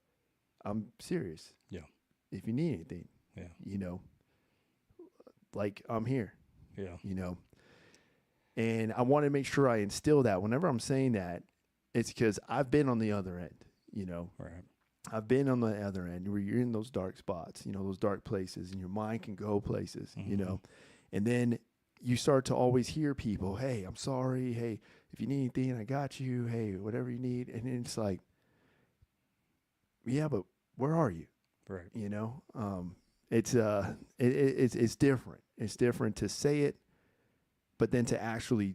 I'm serious. Yeah. If you need anything, Yeah. like I'm here. Yeah. And I want to make sure I instill that whenever I'm saying that, it's because I've been on the other end, Right. I've been on the other end where you're in those dark spots, those dark places, and your mind can go places, and then you start to always hear people, hey, I'm sorry. Hey, if you need anything, I got you. Hey, whatever you need. And then it's like, yeah, but where are you? Right. It's different. It's different to say it, but then to actually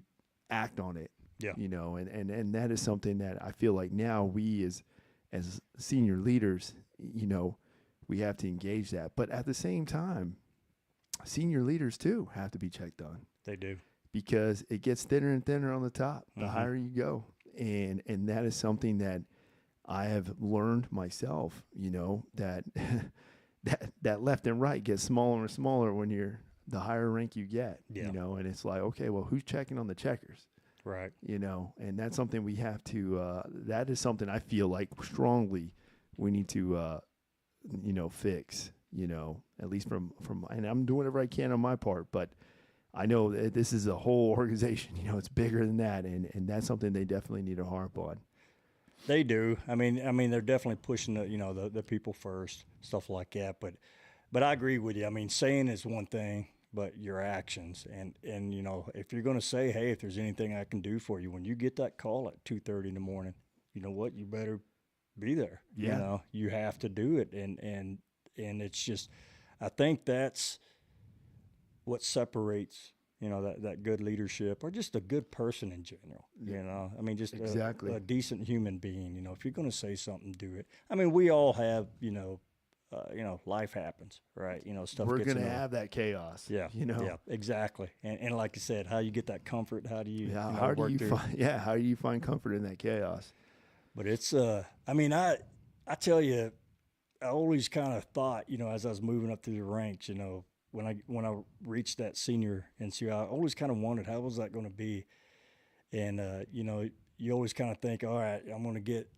act on it. Yeah. And that is something that I feel like now we as senior leaders, we have to engage that. But at the same time, senior leaders too have to be checked on. They do. Because it gets thinner and thinner on the top the higher you go. And that is something that I have learned myself, that that left and right gets smaller and smaller when you're the higher rank you get, and it's like, okay, well, who's checking on the checkers? Right. And that's something we have to, that is something I feel like strongly we need to, fix, at least from, and I'm doing whatever I can on my part, but I know that this is a whole organization, it's bigger than that. And that's something they definitely need to harp on. They do. I mean, they're definitely pushing the people first, stuff like that. But I agree with you. I mean, saying is one thing, but your actions and if you're going to say, hey, if there's anything I can do for you, when you get that call at 2:30 in the morning, you know what, you better be there. Yeah. You have to do it. And it's just, I think that's what separates, that good leadership or just a good person in general, I mean, just exactly. a decent human being, if you're going to say something, do it. I mean, we all have, life happens, right? Stuff We're gets going to have that chaos. Yeah. Yeah, exactly. And like I said, how you get that comfort, how do you, how do you find comfort in that chaos? But it's, I mean, I tell you, I always kind of thought, as I was moving up through the ranks, when I reached that senior NCO, I always kind of wondered how was that going to be, and you always kind of think, all right, I'm going to get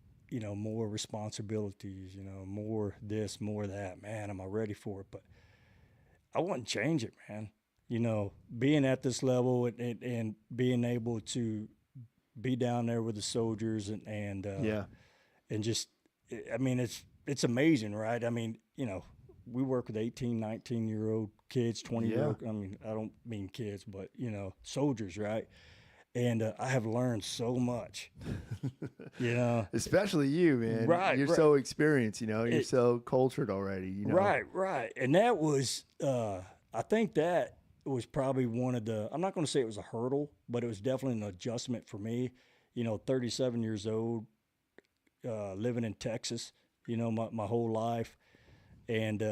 more responsibilities, more this, more that. Man, am I ready for it? But I wouldn't change it, man. Being at this level and being able to be down there with the soldiers and just, I mean, it's amazing, right? I mean, we work with 18, 19-year-old kids, 20-year-old. I mean, I don't mean kids, but, soldiers, right? And I have learned so much, Especially you, man. Right. You're so experienced, you're so cultured already, Right. And that was, I think that was probably one of the, I'm not going to say it was a hurdle, but it was definitely an adjustment for me, 37 years old, living in Texas, my whole life. And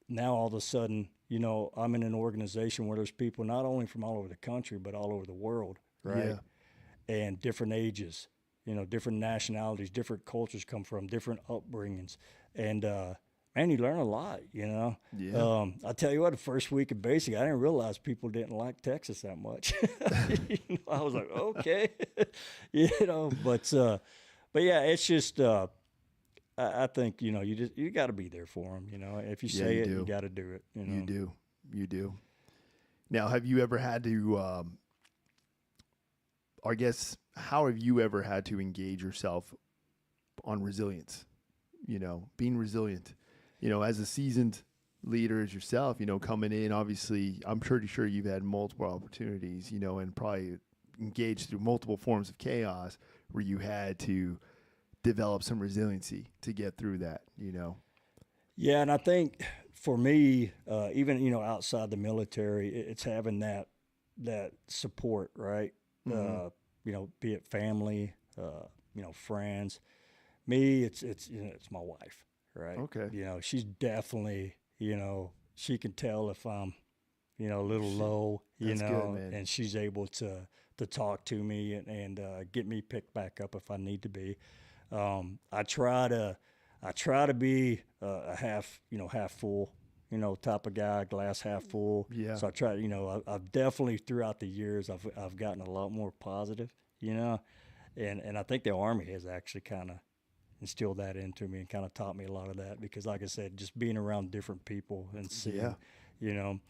now all of a sudden, I'm in an organization where there's people not only from all over the country, but all over the world, right? Yeah. And different ages, different nationalities, different cultures come from, different upbringings. And, man, you learn a lot, Yeah. I'll tell you what, the first week of basic, I didn't realize people didn't like Texas that much. I was like, okay, but yeah, it's just, I think, you got to be there for them, if you say it, you got to do it. You do. Now, have you ever had to, I guess, how have you ever had to engage yourself on resilience? Being resilient, as a seasoned leader as yourself, coming in, obviously, I'm pretty sure you've had multiple opportunities, and probably engaged through multiple forms of chaos where you had to develop some resiliency to get through that, Yeah, and I think for me, even outside the military, it's having that support, right? Mm-hmm. Be it family, friends. Me, it's my wife, right? Okay. She's definitely she can tell if I'm a little Shit. low, That's good, man. and she's able to talk to me and get me picked back up if I need to be. I try to be a half full, type of guy, glass half full. Yeah. So I try, I've definitely throughout the years I've gotten a lot more positive, and I think the Army has actually kind of instilled that into me and kind of taught me a lot of that because, like I said, just being around different people and Yeah. seeing, you know,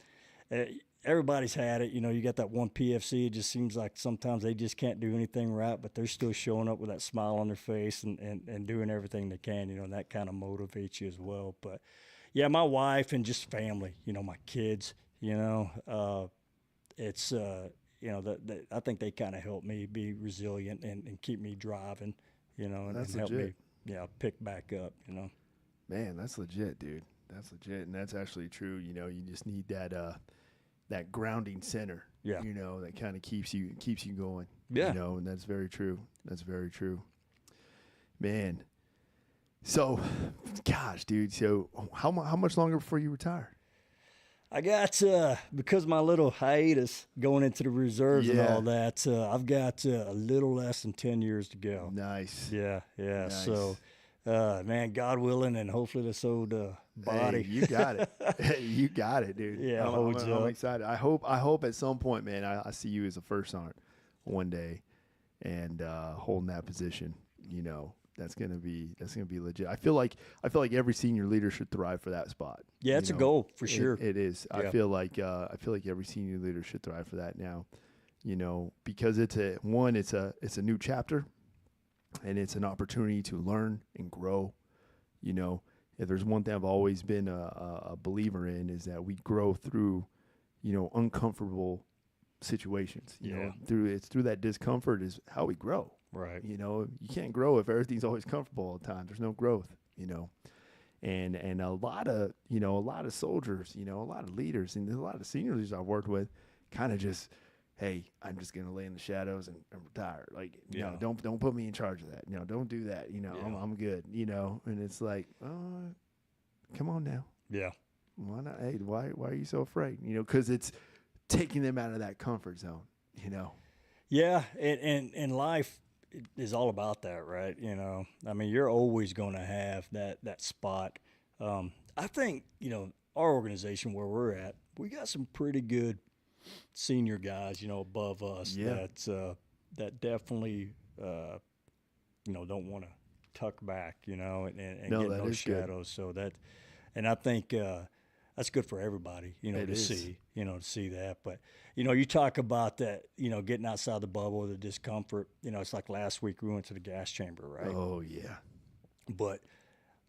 eh, everybody's had it. You got that one PFC. It just seems like sometimes they just can't do anything right, but they're still showing up with that smile on their face and doing everything they can, and that kind of motivates you as well. But yeah, my wife and just family, my kids, it's, that I think they kind of help me be resilient and keep me driving, That's and help me, legit. pick back up. Man, that's legit, dude. That's legit, and that's actually true. You just need that grounding center. Yeah. That kind of keeps you going. Yeah. And that's very true. That's very true, man. So, gosh, dude. So, how much longer before you retire? I got because my little hiatus going into the reserves and Yeah. all that. I've got a little less than 10 years to go. Nice. Yeah, yeah. Nice. So, man, God willing, and hopefully this old body. Hey, you got it. You got it, dude. Yeah, I'm, holds I'm up. excited. I hope at some point, man, I see you as a first sergeant one day, and holding that position. That's gonna be legit. I feel like every senior leader should thrive for that spot. Yeah, it's a goal for sure. It is. Yeah. I feel like every senior leader should thrive for that now. Because it's a new chapter, and it's an opportunity to learn and grow. If there's one thing I've always been a believer in is that we grow through, uncomfortable situations. Yeah. Through that discomfort is how we grow. Right. You can't grow if everything's always comfortable all the time. There's no growth. And a lot of soldiers, a lot of leaders, and a lot of senior leaders I've worked with, kind of just, hey, I'm just gonna lay in the shadows and retire. Like, Yeah. don't put me in charge of that. Don't do that. Yeah. I'm good. And it's like, come on now. Yeah. Why not? Hey, why are you so afraid? Because it's taking them out of that comfort zone. Yeah, and life is all about that, right? I mean, you're always going to have that spot. I think our organization where we're at, we got some pretty good senior guys, above us Yeah. that definitely don't want to tuck back, and No, get that in those is good. shadows. And I think that's good for everybody, It to is. see, to see that. But you talk about that, getting outside the bubble, the discomfort. It's like last week we went to the gas chamber, right? Oh yeah. But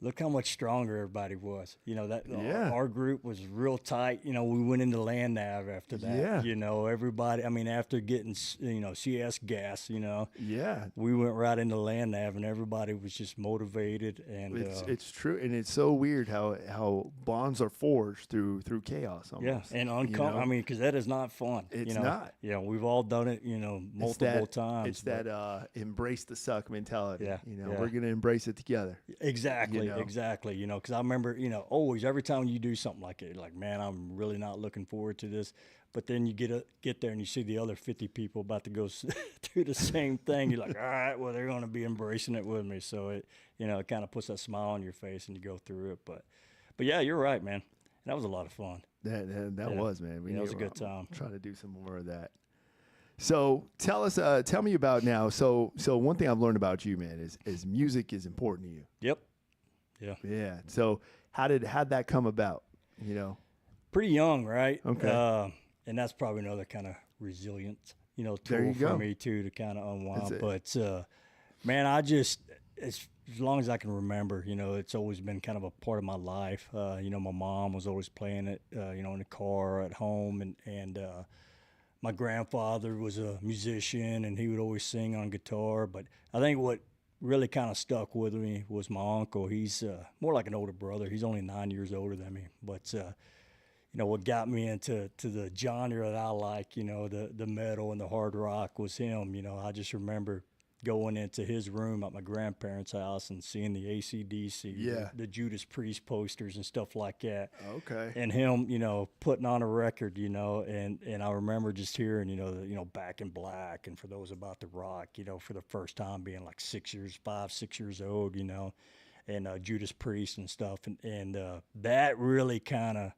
look how much stronger everybody was. Yeah. Our group was real tight. We went into land nav after that. Yeah. Everybody. I mean, after getting CS gas, Yeah. we went right into land nav, and everybody was just motivated. And It's true, and it's so weird how bonds are forged through chaos. Almost. yeah, and know? I mean, because that is not fun. It's not. Yeah, we've all done it. Multiple times. It's that embrace the suck mentality. Yeah, yeah. We're gonna embrace it together. Exactly, know? exactly. Because I remember, always every time you do something like it, like, man, I'm really not looking forward to this. But then you get there and you see the other 50 people about to go through the same thing. You're like, all right, well, they're going to be embracing it with me. So it kind of puts that smile on your face and you go through it. But yeah, you're right, man. That was a lot of fun. That Yeah. was, man. That was a good time. I'm trying to do some more of that. So tell me about now. So one thing I've learned about you, man, is music is important to you. Yep. Yeah. Yeah. So how'd that come about? Pretty young, right? Okay. And that's probably another kind of resilience, There tool you for go. me too, to kind of unwind. That's But man, I just as long as I can remember, it's always been kind of a part of my life. My mom was always playing it, in the car or at home, and my grandfather was a musician, and he would always sing on guitar. But I think what really kind of stuck with me was my uncle. He's more like an older brother. He's only 9 years older than me. But, what got me into the genre that I like, the metal and the hard rock was him. I just remember going into his room at my grandparents' house and seeing the AC/DC, Yeah. the Judas Priest posters and stuff like that. Okay. And him, putting on a record, and I remember just hearing, Back in Black, and For Those About to Rock, for the first time being like 5, 6 years old, and Judas Priest and stuff. And that really kind of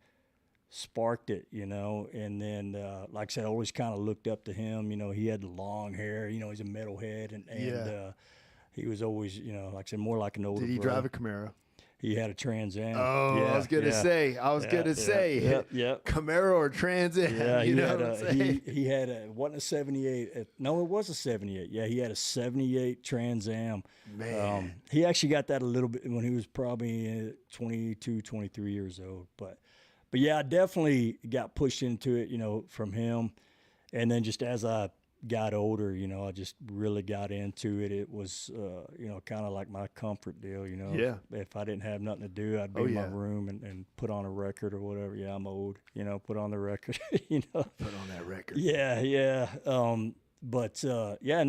sparked it, and then, like I said, I always kind of looked up to him. He had the long hair, he's a metalhead, and Yeah. he was always, like I said, more like an older Did he brother. drive a Camaro? He had a Trans Am. Oh, yeah, I was gonna yeah. say. Yep. Camaro or Trans Am. Yeah, you know what I'm saying? he had a, wasn't a 78. No, it was a 78. Yeah, he had a 78 Trans Am. Man. He actually got that a little bit when he was probably 22, 23 years old. But yeah, I definitely got pushed into it, from him. And then just as I got older, I just really got into it. It was, kind of like my comfort deal, Yeah. If I didn't have nothing to do, I'd be in my room and put on a record or whatever. Yeah, I'm old, put on the record, Put on that record. Yeah. And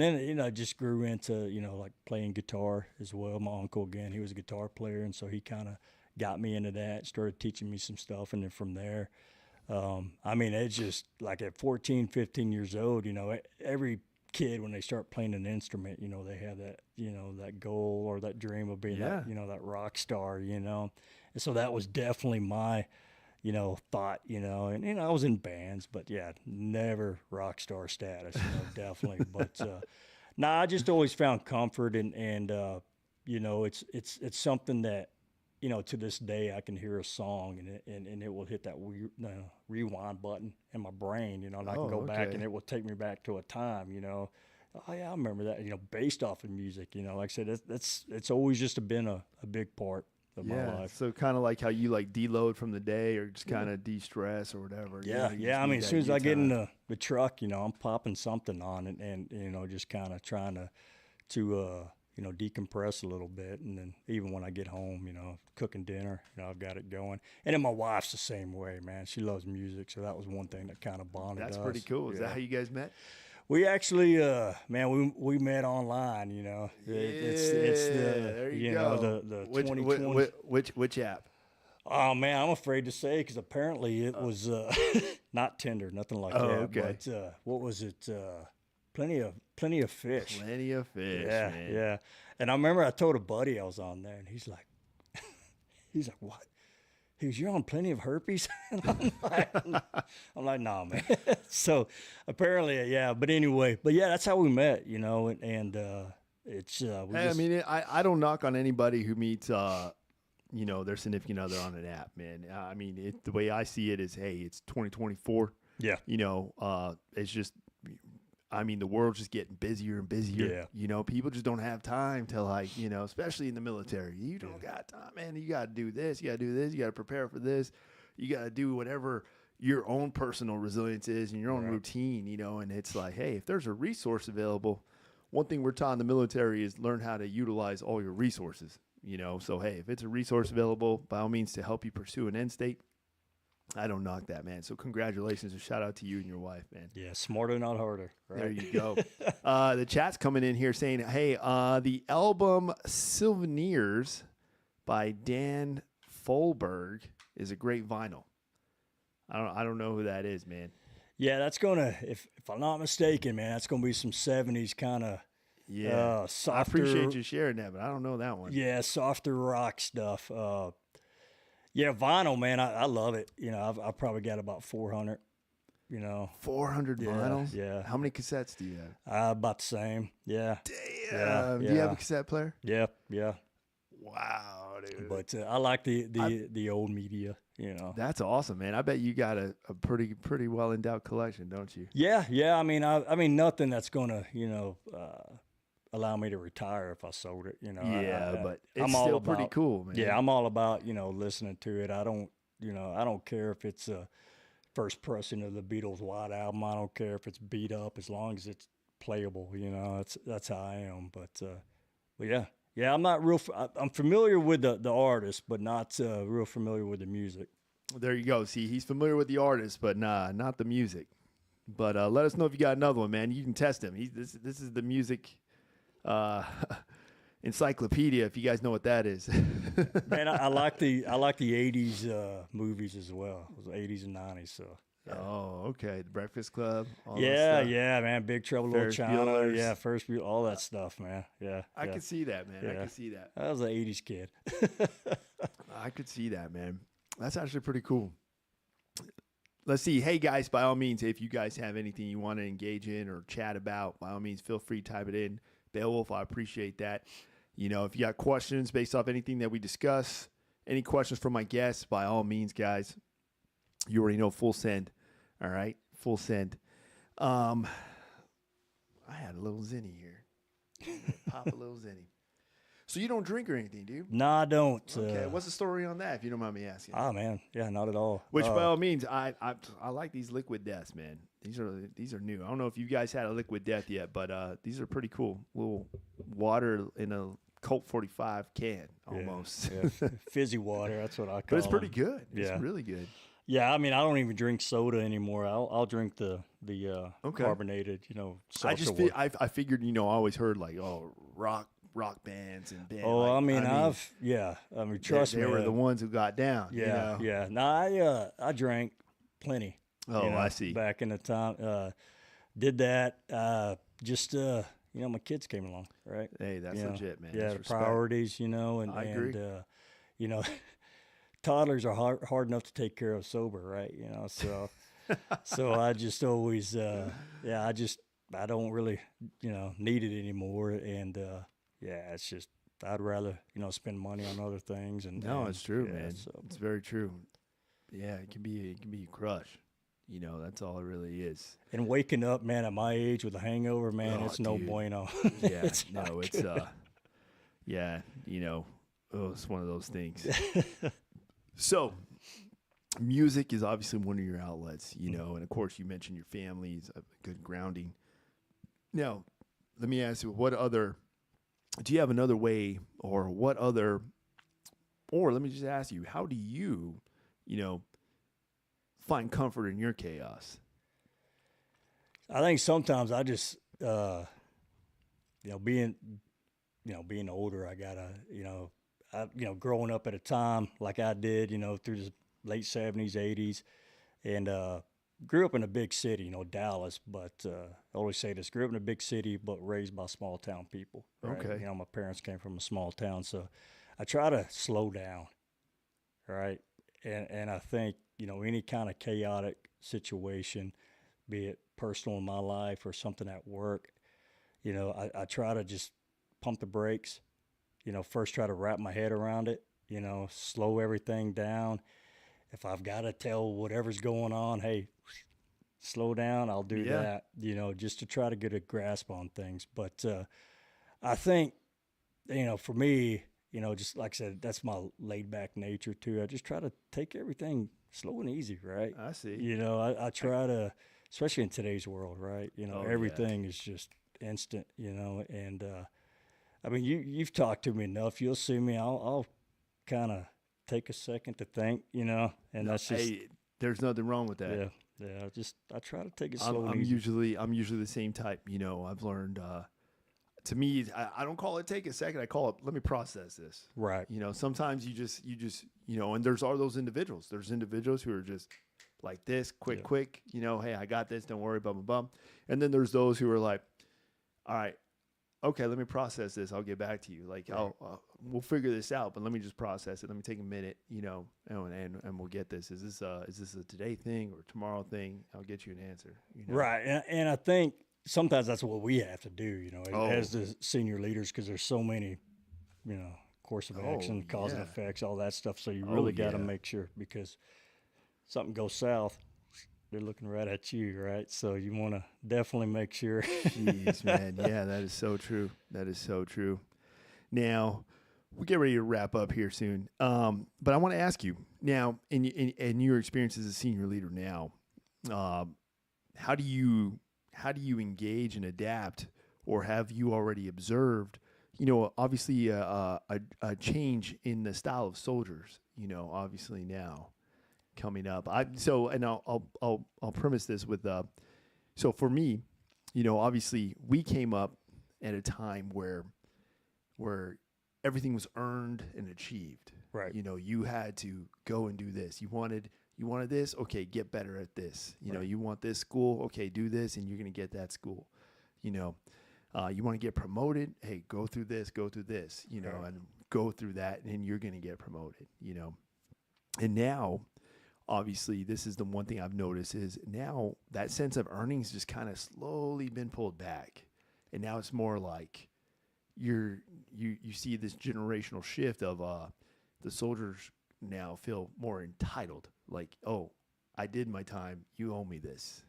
then, I just grew into, like playing guitar as well. My uncle, again, he was a guitar player. And so he kind of got me into that, started teaching me some stuff. And then from there, it's just like at 14, 15 years old, every kid, when they start playing an instrument, they have that, that goal or that dream of being that, that rock star, And so that was definitely my, thought, and, I was in bands, but yeah, never rock star status, definitely. But, I just always found comfort and it's something that, to this day, I can hear a song and it will hit that rewind button in my brain, and I can go back and it will take me back to a time, oh yeah, I remember that, based off of music, like I said, it's always just been a big part of my life. So kind of like how you like deload from the day or just kind of de-stress or whatever. Yeah. As soon as I get in the truck, I'm popping something on and just kind of trying to decompress a little bit. And then even when I get home, cooking dinner, I've got it going. And then my wife's the same way, man. She loves music. So that was one thing that kind of bonded us. That's pretty cool. Is that how you guys met? We actually, we met online, It's there you go. The which, 2020. which app? Oh, man, I'm afraid to say because apparently it was not Tinder, nothing like that. Okay. But what was it? Plenty of fish. Plenty of fish, Yeah, man. yeah. And I remember I told a buddy I was on there, and he's like, what? He goes, you're on Plenty of Herpes? And I'm like, nah, man. So apparently, yeah. But anyway, that's how we met, and it's. I don't knock on anybody who meets, their significant other on an app, man. The way I see it is, hey, it's 2024. Yeah. It's just. The world's just getting busier and busier. Yeah. People just don't have time to especially in the military. You don't got time, man. You got to do this. You got to do this. You got to prepare for this. You got to do whatever your own personal resilience is and your own routine, and it's like, hey, if there's a resource available, one thing we're taught in the military is learn how to utilize all your resources, So, hey, if it's a resource available, by all means to help you pursue an end state, I don't knock that, man. So congratulations and shout out to you and your wife, man. Yeah, smarter, not harder. Right? There you go. The chat's coming in here saying, hey, the album Souvenirs by Dan Folberg is a great vinyl. I don't know who that is, man. Yeah, that's gonna, if I'm not mistaken, man, that's gonna be some 70s kind of softer. I appreciate you sharing that, but I don't know that one. Yeah, softer rock stuff. Yeah, vinyl, man, I love it. I've probably got about 400. 400 vinyls? Yeah. How many cassettes do you have? About the same. Yeah. Damn. Do you have a cassette player? Yeah. Wow, dude. But I like the old media. That's awesome, man. I bet you got a pretty well endowed collection, don't you? Yeah. I mean, nothing that's gonna allow me to retire if I sold it. But it's still pretty cool, man. Yeah, I'm all about listening to it. I don't care if it's a first pressing of the Beatles' White Album. I don't care if it's beat up, as long as it's playable. That's how I am. But Well, yeah. I'm not real. I'm familiar with the artist, but not real familiar with the music. There you go. See, he's familiar with the artist, but nah, not the music. But let us know if you got another one, man. You can test him. This is the music uh, encyclopedia. If you guys know what that is. Man, I like the '80s movies as well. It was '80s and '90s. So yeah. Oh, okay. The Breakfast Club. All that Yeah, stuff. yeah, man. Big Trouble in Little Ferris China. Bueller's. Yeah, First View, all that stuff, man. Yeah, I yeah. could see that, man. I Yeah. could see that. I was an '80s kid. I could see that, man. That's actually pretty cool. Let's see. Hey, guys, by all means, if you guys have anything you want to engage in or chat about, by all means, feel free to type it in. Beowulf, I appreciate that. You know, if you got questions based off anything that we discuss, any questions from my guests, by all means, guys, you already know, full send. All right? Full send. I had a little zinny here. Pop a little zinny. So you don't drink or anything, do you? No, I don't. Okay. What's the story on that, if you don't mind me asking? Oh man, yeah, not at all. Which, by all means, I like these liquid deaths, man. These are new. I don't know if you guys had a liquid death yet, but these are pretty cool. Little water in a Colt 45 can, almost. Yeah. Fizzy water. That's what I call it. But it's pretty good. Yeah. It's really good. Yeah, I mean, I don't even drink soda anymore. I'll drink the Okay. carbonated, seltzer I just water. I figured, I always heard like, oh, rock bands and bands. Oh, like, I mean, trust me. They were the ones who got down. Yeah, yeah. No, I drank plenty. Oh, I see. Back in the time, did that. My kids came along, right? Hey, that's legit, man. Yeah, That's the respect. priorities, and I agree. toddlers are hard enough to take care of sober, right? So, so I just always, I don't really, need it anymore, and it's just I'd rather spend money on other things. And No, it's true, man. So. It's very true. Yeah, it can be a crush. That's all it really is. And waking up, man, at my age with a hangover, man, Oh, it's no dude. bueno. Yeah, It's no, not it's good. it's one of those things. So, music is obviously one of your outlets, and of course you mentioned your family is a good grounding. Now, let me ask you, do you have another way, or let me just ask you, how do you, find comfort in your chaos? I think sometimes I just, being older, I gotta, growing up at a time like I did, through the late '70s, '80s, and grew up in a big city, Dallas. But I always say this: grew up in a big city, but raised by small town people. Right? Okay. My parents came from a small town, so I try to slow down, right? And I think any kind of chaotic situation, be it personal in my life or something at work, I try to just pump the brakes. First try to wrap my head around it. Slow everything down. If I've got to tell whatever's going on, hey, slow down, I'll do that, just to try to get a grasp on things. But I think, for me, just like I said, that's my laid back nature too. I just try to take everything slow and easy, right? I see. I try to, especially in today's world, right? Everything is just instant, and I mean, you've talked to me enough. You'll see me. I'll kind of take a second to think, and that's just, Hey, there's nothing wrong with that. yeah. I try to take it slow I'm and easy. usually the same type. I've learned. To me, I don't call it take a second. I call it let me process this. Right. Sometimes you just and there's all those individuals. There's individuals who are just like this, quick. Hey, I got this. Don't worry, blah blah blah. And then there's those who are like, all right, okay, let me process this. I'll get back to you. Like, Right. we'll figure this out, but let me just process it. Let me take a minute, and we'll get this. Is this a today thing or tomorrow thing? I'll get you an answer. Right. And I think sometimes that's what we have to do, Oh. as the senior leaders, because there's so many, course of action, cause and yeah. effects, all that stuff. So you really got to yeah. make sure, because something goes south, they're looking right at you, right? So you want to definitely make sure. Jeez, man. Yeah, that is so true. That is so true. Now, we get ready to wrap up here soon. But I want to ask you now, in your experience as a senior leader now, how do you engage and adapt, or have you already observed, obviously a change in the style of soldiers, obviously now coming up. I'll premise this with, so for me, obviously we came up at a time where everything was earned and achieved. Right. You had to go and do this. You wanted this, okay, get better at this. Right. You want this school, okay, do this, and you're gonna get that school. You want to get promoted, hey, go through this, Right. and go through that, and you're gonna get promoted. And now, obviously, this is the one thing I've noticed is now that sense of earnings just kind of slowly been pulled back, and now it's more like you see this generational shift of the soldiers now feel more entitled, like, oh, I did my time, you owe me this.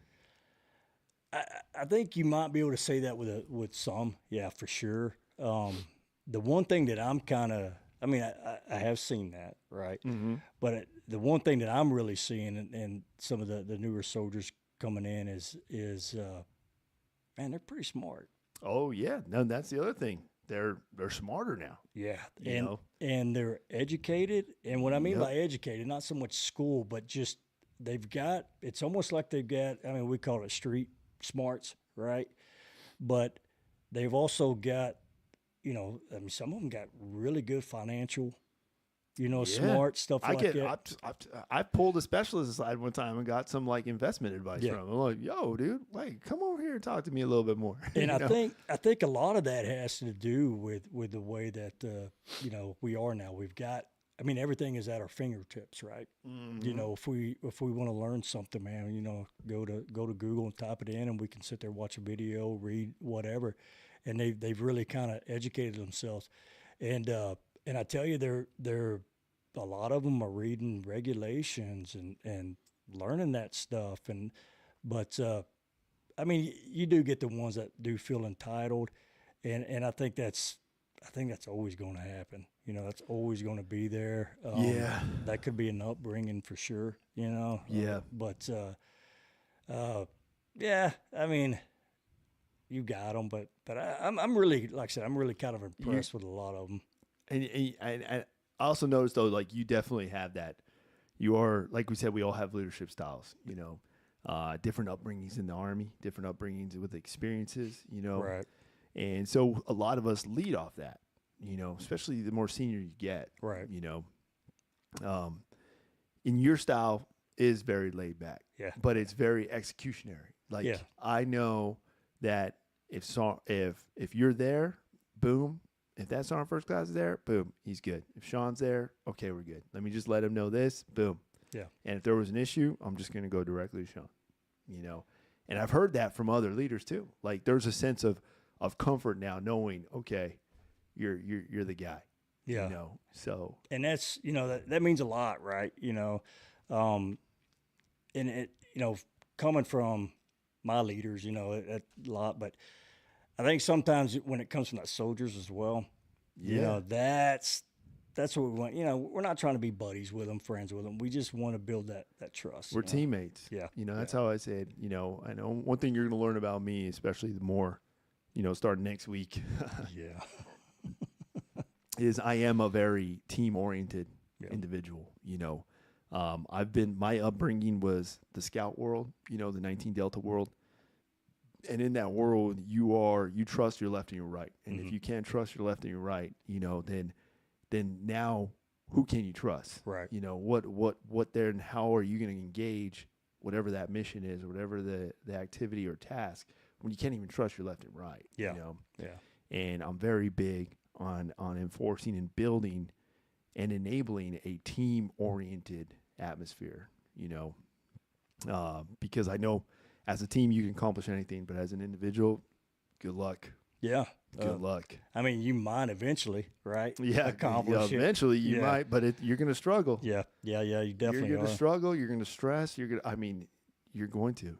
I think you might be able to say that with some, yeah, for sure. The one thing that I'm kind of, I mean, I have seen that, right? Mm-hmm. But the one thing that I'm really seeing in some of the newer soldiers coming in is man, they're pretty smart. Oh yeah, no, that's the other thing. They're smarter now. Yeah, You know? and they're educated. And what I mean Yep. by educated, not so much school, but just they've got. It's almost like they've got. I mean, we call it street smarts, right? But they've also got. I mean, some of them got really good financial. Yeah. Smart stuff I like get. that. I pulled a specialist aside one time and got some like investment advice Yeah. from him. I'm like, yo, dude, wait, come over here and talk to me a little bit more. And You I know? think a lot of that has to do with the way that we are now. We've got. I mean, everything is at our fingertips, right? Mhm. If we want to learn something, man, go to Google and type it in, and we can sit there, watch a video, read whatever, and they've really kind of educated themselves, and I tell you, they're a lot of them are reading regulations and learning that stuff, but I mean, you do get the ones that do feel entitled, and I think that's always going to happen. That's always going to be there. Yeah. That could be an upbringing for sure. Yeah. But yeah, I mean, you got them, but I'm really, like I said, I'm really kind of impressed with a lot of them. And I also noticed though, like you definitely have that. You are, like we said, we all have leadership styles. Different upbringings in the Army, different upbringings with experiences. Right. And so a lot of us lead off that. Especially the more senior you get. Right. In your style is very laid back. Yeah. But it's very executionary. Like Yeah. I know that if you're there, boom. If that Sergeant First Class is there, boom, he's good. If Sean's there, okay, we're good. Let me just let him know this, boom. Yeah. And if there was an issue, I'm just going to go directly to Sean. And I've heard that from other leaders too. Like there's a sense of comfort now knowing, okay, you're the guy. Yeah. So And that's that means a lot, right? And it coming from my leaders, a lot, but I think sometimes when it comes from the soldiers as well, yeah. that's what we want. We're not trying to be buddies with them, friends with them. We just want to build that trust. We're teammates. Yeah. That's how I said, I know one thing you're going to learn about me, especially the more, starting next week, Yeah. is I am a very team-oriented Yeah. individual. My upbringing was the scout world, the 19 Delta world. And in that world, you trust your left and your right. And if you can't trust your left and your right, then now who can you trust? Right. What there and how are you going to engage whatever that mission is, or whatever the activity or task, when you can't even trust your left and right? Yeah. Yeah. And I'm very big on enforcing and building and enabling a team-oriented atmosphere, because I know as a team you can accomplish anything, but as an individual, good luck. Yeah. Good luck. I mean, you might eventually, right? Yeah, Accomplish it. eventually you Yeah. might, but you're going to struggle. Yeah. Yeah. Yeah. You definitely You're going are. to struggle. You're going to stress. You're going to,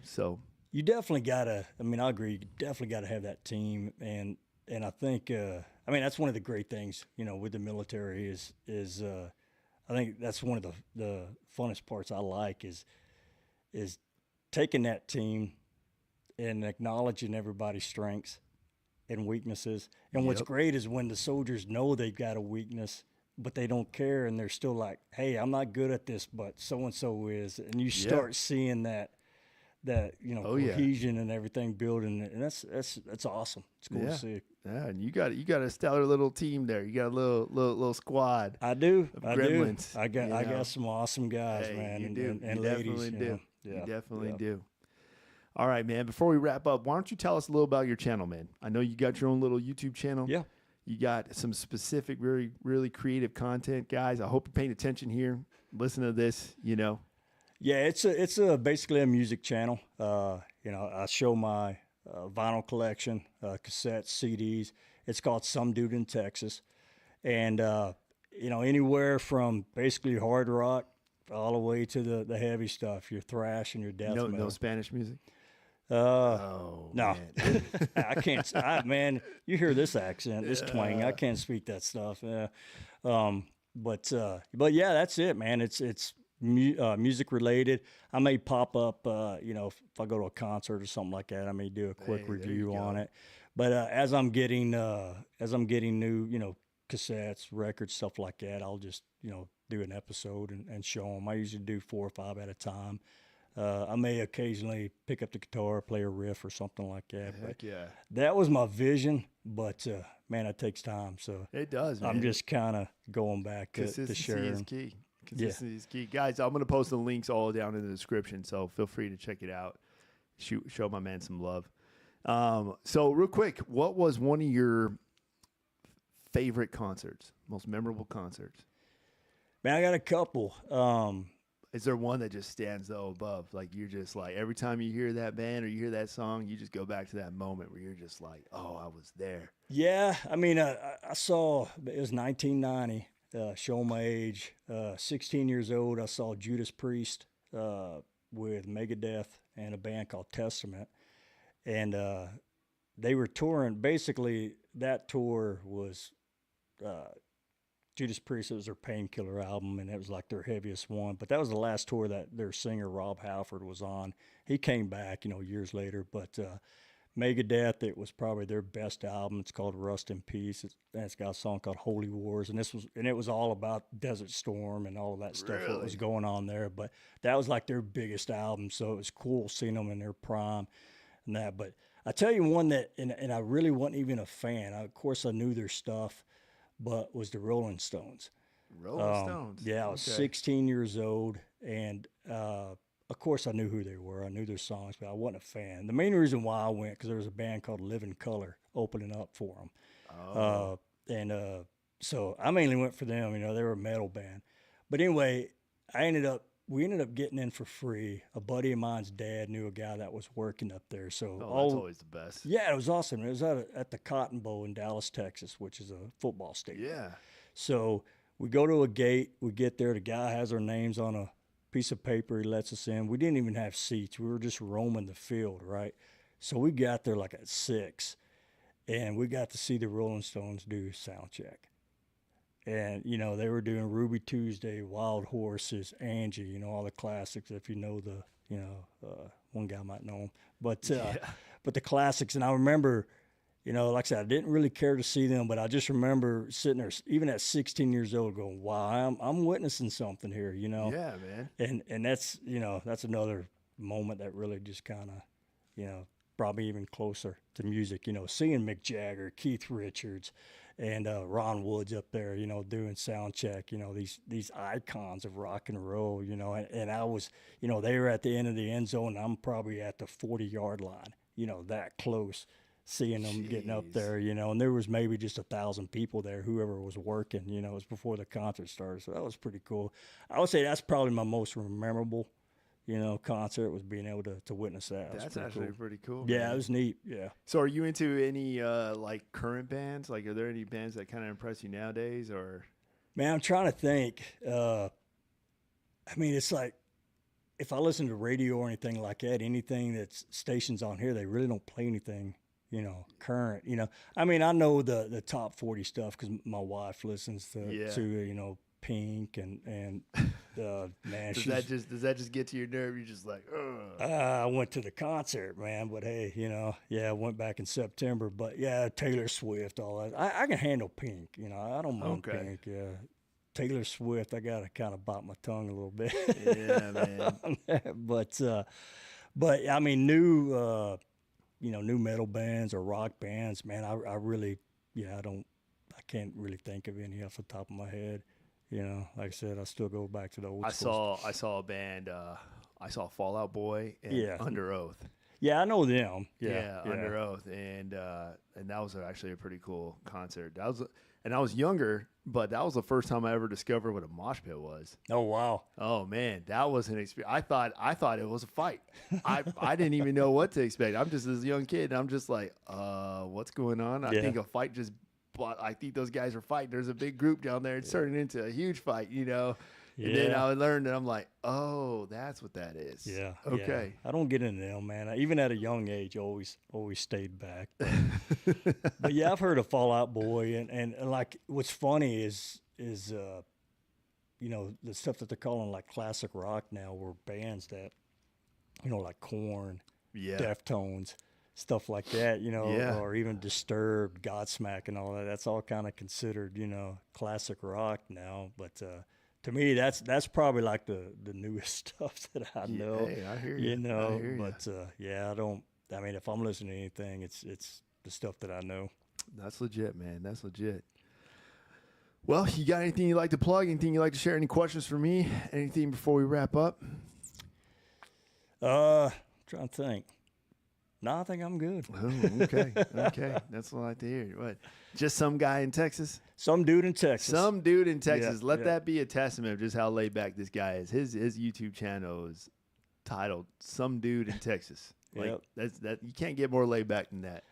so. You definitely gotta. I mean, I agree. You definitely gotta have that team, and I think. I mean, that's one of the great things, with the military is. I think that's one of the funnest parts I like is taking that team and acknowledging everybody's strengths, and weaknesses. And what's Yep. great is when the soldiers know they've got a weakness, but they don't care, and they're still like, "Hey, I'm not good at this, but so and so is," and you Yeah. start seeing that Oh, yeah. cohesion and everything building, and that's awesome. It's cool Yeah. to see. Yeah, and you got a stellar little team there. You got a little squad. I do. Of I gremlins, do. I got you I know? got some awesome guys, Hey, man, you and, do. and, and You ladies. definitely You do. know? You Yeah. definitely Yeah. do. All right, man. Before we wrap up, why don't you tell us a little about your channel, man? I know you got your own little YouTube channel. Yeah. You got some specific, really, really creative content, guys. I hope you're paying attention here. Listen to this, Yeah, it's a basically a music channel. I show my vinyl collection, cassettes, CDs. It's called Some Dude in Texas, and anywhere from basically hard rock all the way to the heavy stuff, your thrash and your death No metal. Spanish music. Uh, Oh, no, man. I can't. Man, you hear this accent, this twang. I can't speak that stuff. But yeah, that's it, man. It's music related. I may pop up, if I go to a concert or something like that, I may do a quick Hey, there review you on go. it. But as I'm getting new, cassettes, records, stuff like that, I'll just do an episode and show them. I usually do 4 or 5 at a time. I may occasionally pick up the guitar, play a riff or something like that. But Heck yeah. that was my vision. But man, it takes time. So It does, man. I'm just kind of going back to Consistency sharing. is key. Consistency is key. Guys, I'm going to post the links all down in the description, so feel free to check it out. Show my man some love. So real quick, what was one of your favorite concerts, most memorable concerts? Man, I got a couple. Is there one that just stands though above? Like you're just like every time you hear that band or you hear that song, you just go back to that moment where you're just like, oh, I was there. Yeah, I mean, I saw it was 1990. Show my age. 16 years old. I saw Judas Priest with Megadeth and a band called Testament, and they were touring. Basically, that tour was Judas Priest. It was their Painkiller album, and it was like their heaviest one. But that was the last tour that their singer Rob Halford was on. He came back, years later. But Megadeth, it was probably their best album. It's called Rust in Peace. It's got a song called Holy Wars, and it was all about Desert Storm and all of that stuff that was Really? going on there. But that was like their biggest album, so it was cool seeing them in their prime and that. But I tell you one that, and I really wasn't even a fan. Of course, I knew their stuff, but was the Rolling Stones. Rolling Stones. Yeah, I was Okay. 16 years old, and of course I knew who they were. I knew their songs, but I wasn't a fan. The main reason why I went because there was a band called Living Color opening up for them, Oh. so I mainly went for them. They were a metal band, but anyway, we ended up getting in for free. A buddy of mine's dad knew a guy that was working up there, so Oh, that's always the best. yeah, it was awesome. It was at the Cotton Bowl in Dallas, Texas, which is a football stadium. Yeah. So we go to a gate. We get there. The guy has our names on a piece of paper. He lets us in. We didn't even have seats. We were just roaming the field, right? So we got there like at 6, and we got to see the Rolling Stones do sound check. And, they were doing Ruby Tuesday, Wild Horses, Angie, all the classics. If you know one guy might know them. But the classics. And I remember, like I said, I didn't really care to see them, but I just remember sitting there, even at 16 years old, going, wow, I'm witnessing something here, Yeah, man. And that's another moment that really just kind of, brought me even closer to music, seeing Mick Jagger, Keith Richards, and Ron Woods up there, doing sound check, these icons of rock and roll, and I was, they were at the end of the end zone. And I'm probably at the 40-yard line, that close, seeing them getting up Jeez. there, and there was maybe just 1,000 people there, whoever was working, it was before the concert started. So that was pretty cool. I would say that's probably my most memorable, concert, was being able to witness that. That's actually pretty cool. Yeah, man. it was neat. Yeah. So are you into any like current bands? Like are there any bands that kind of impress you nowadays or Man, I'm trying to think. It's like if I listen to radio or anything like that, anything that's stations on here, they really don't play anything, current. I know the top 40 stuff because my wife listens to Pink and Man, does that just get to your nerve? You're just like, ugh. I went to the concert, man, but hey, I went back in September. But yeah, Taylor Swift, all that. I can handle Pink, I don't mind Pink. Yeah, Taylor Swift, I gotta kind of bite my tongue a little bit. Yeah, man. but I mean, new metal bands or rock bands, man. I really, I can't really think of any off the top of my head. Like I said, I still go back to the old school. I saw a band. I saw Fall Out Boy and Under Oath. Yeah, I know them. Yeah, Under Oath, and that was actually a pretty cool concert. And I was younger, but that was the first time I ever discovered what a mosh pit was. Oh wow! Oh man, that was an experience. I thought it was a fight. I didn't even know what to expect. I'm just this young kid, and I'm just like, what's going on? I think a fight just. But I think those guys are fighting. There's a big group down there. It's turning into a huge fight, And then I learned, and I'm like, oh, that's what that is. Yeah. Okay. Yeah. I don't get into them, man. Even at a young age, always stayed back. But yeah, I've heard of Fall Out Boy, and like what's funny is the stuff that they're calling like classic rock now were bands that, like Korn, Deftones. Stuff like that, or even Disturbed, Godsmack, and all that. That's all kind of considered, classic rock now. But to me, that's probably like the newest stuff that I know. Hey, I hear you. I hear but I don't. I mean, if I'm listening to anything, it's the stuff that I know. That's legit, man. That's legit. Well, you got anything you'd like to plug? Anything you'd like to share? Any questions for me? Anything before we wrap up? Trying to think. No, I think I'm good. Oh, okay. Okay. That's what I like to hear. What? Just some guy in Texas? Some dude in Texas. Some dude in Texas. Let that be a testament of just how laid back this guy is. His YouTube channel is titled "Some Dude in Texas." Like that. You can't get more laid back than that.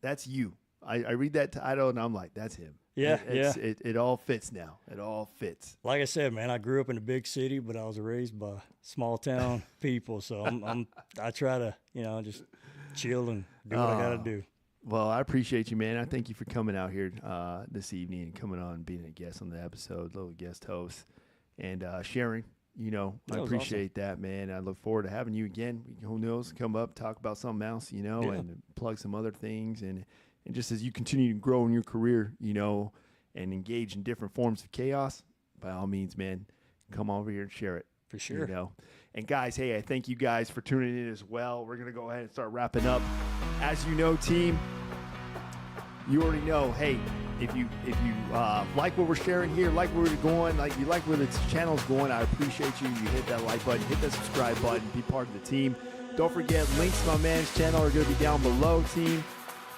That's you. I read that title and I'm like, that's him. Yeah, It all fits now. It all fits. Like I said, man, I grew up in a big city, but I was raised by small town people. So I try to, just chill and do what I got to do. Well, I appreciate you, man. I thank you for coming out here this evening and coming on and being a guest on the episode, little guest host, and sharing. I appreciate that, man. I look forward to having you again. Who knows? Come up, talk about something else, and plug some other things. And just as you continue to grow in your career, and engage in different forms of chaos, by all means, man, come over here and share it. For sure. And guys, hey, I thank you guys for tuning in as well. We're going to go ahead and start wrapping up. As you know, team, you already know, hey, if you like what we're sharing here, like where we're going, like you like where the channel's going, I appreciate you. You hit that like button, hit that subscribe button, be part of the team. Don't forget, links to my man's channel are going to be down below, team.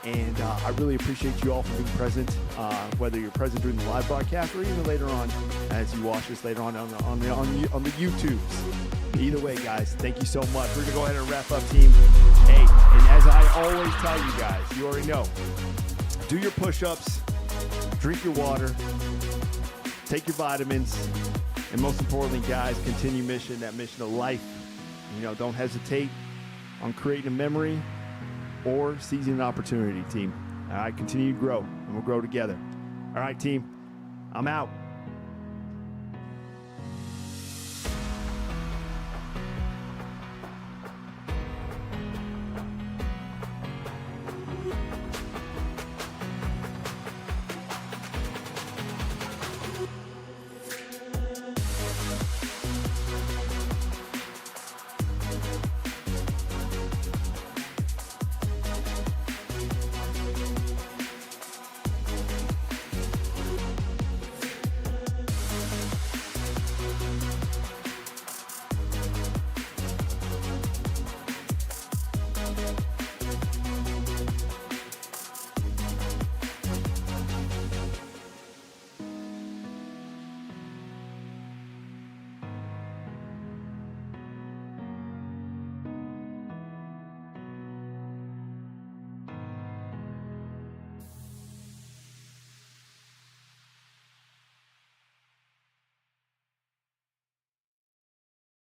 And I really appreciate you all for being present, whether you're present during the live broadcast or even later on as you watch this later on the YouTubes. Either way, guys, thank you so much. We're going to go ahead and wrap up, team. Hey, and as I always tell you guys, you already know, do your push-ups, drink your water, take your vitamins, and most importantly, guys, continue that mission of life. Don't hesitate on creating a memory or seizing an opportunity, team. All right, continue to grow, and we'll grow together. All right, team, I'm out.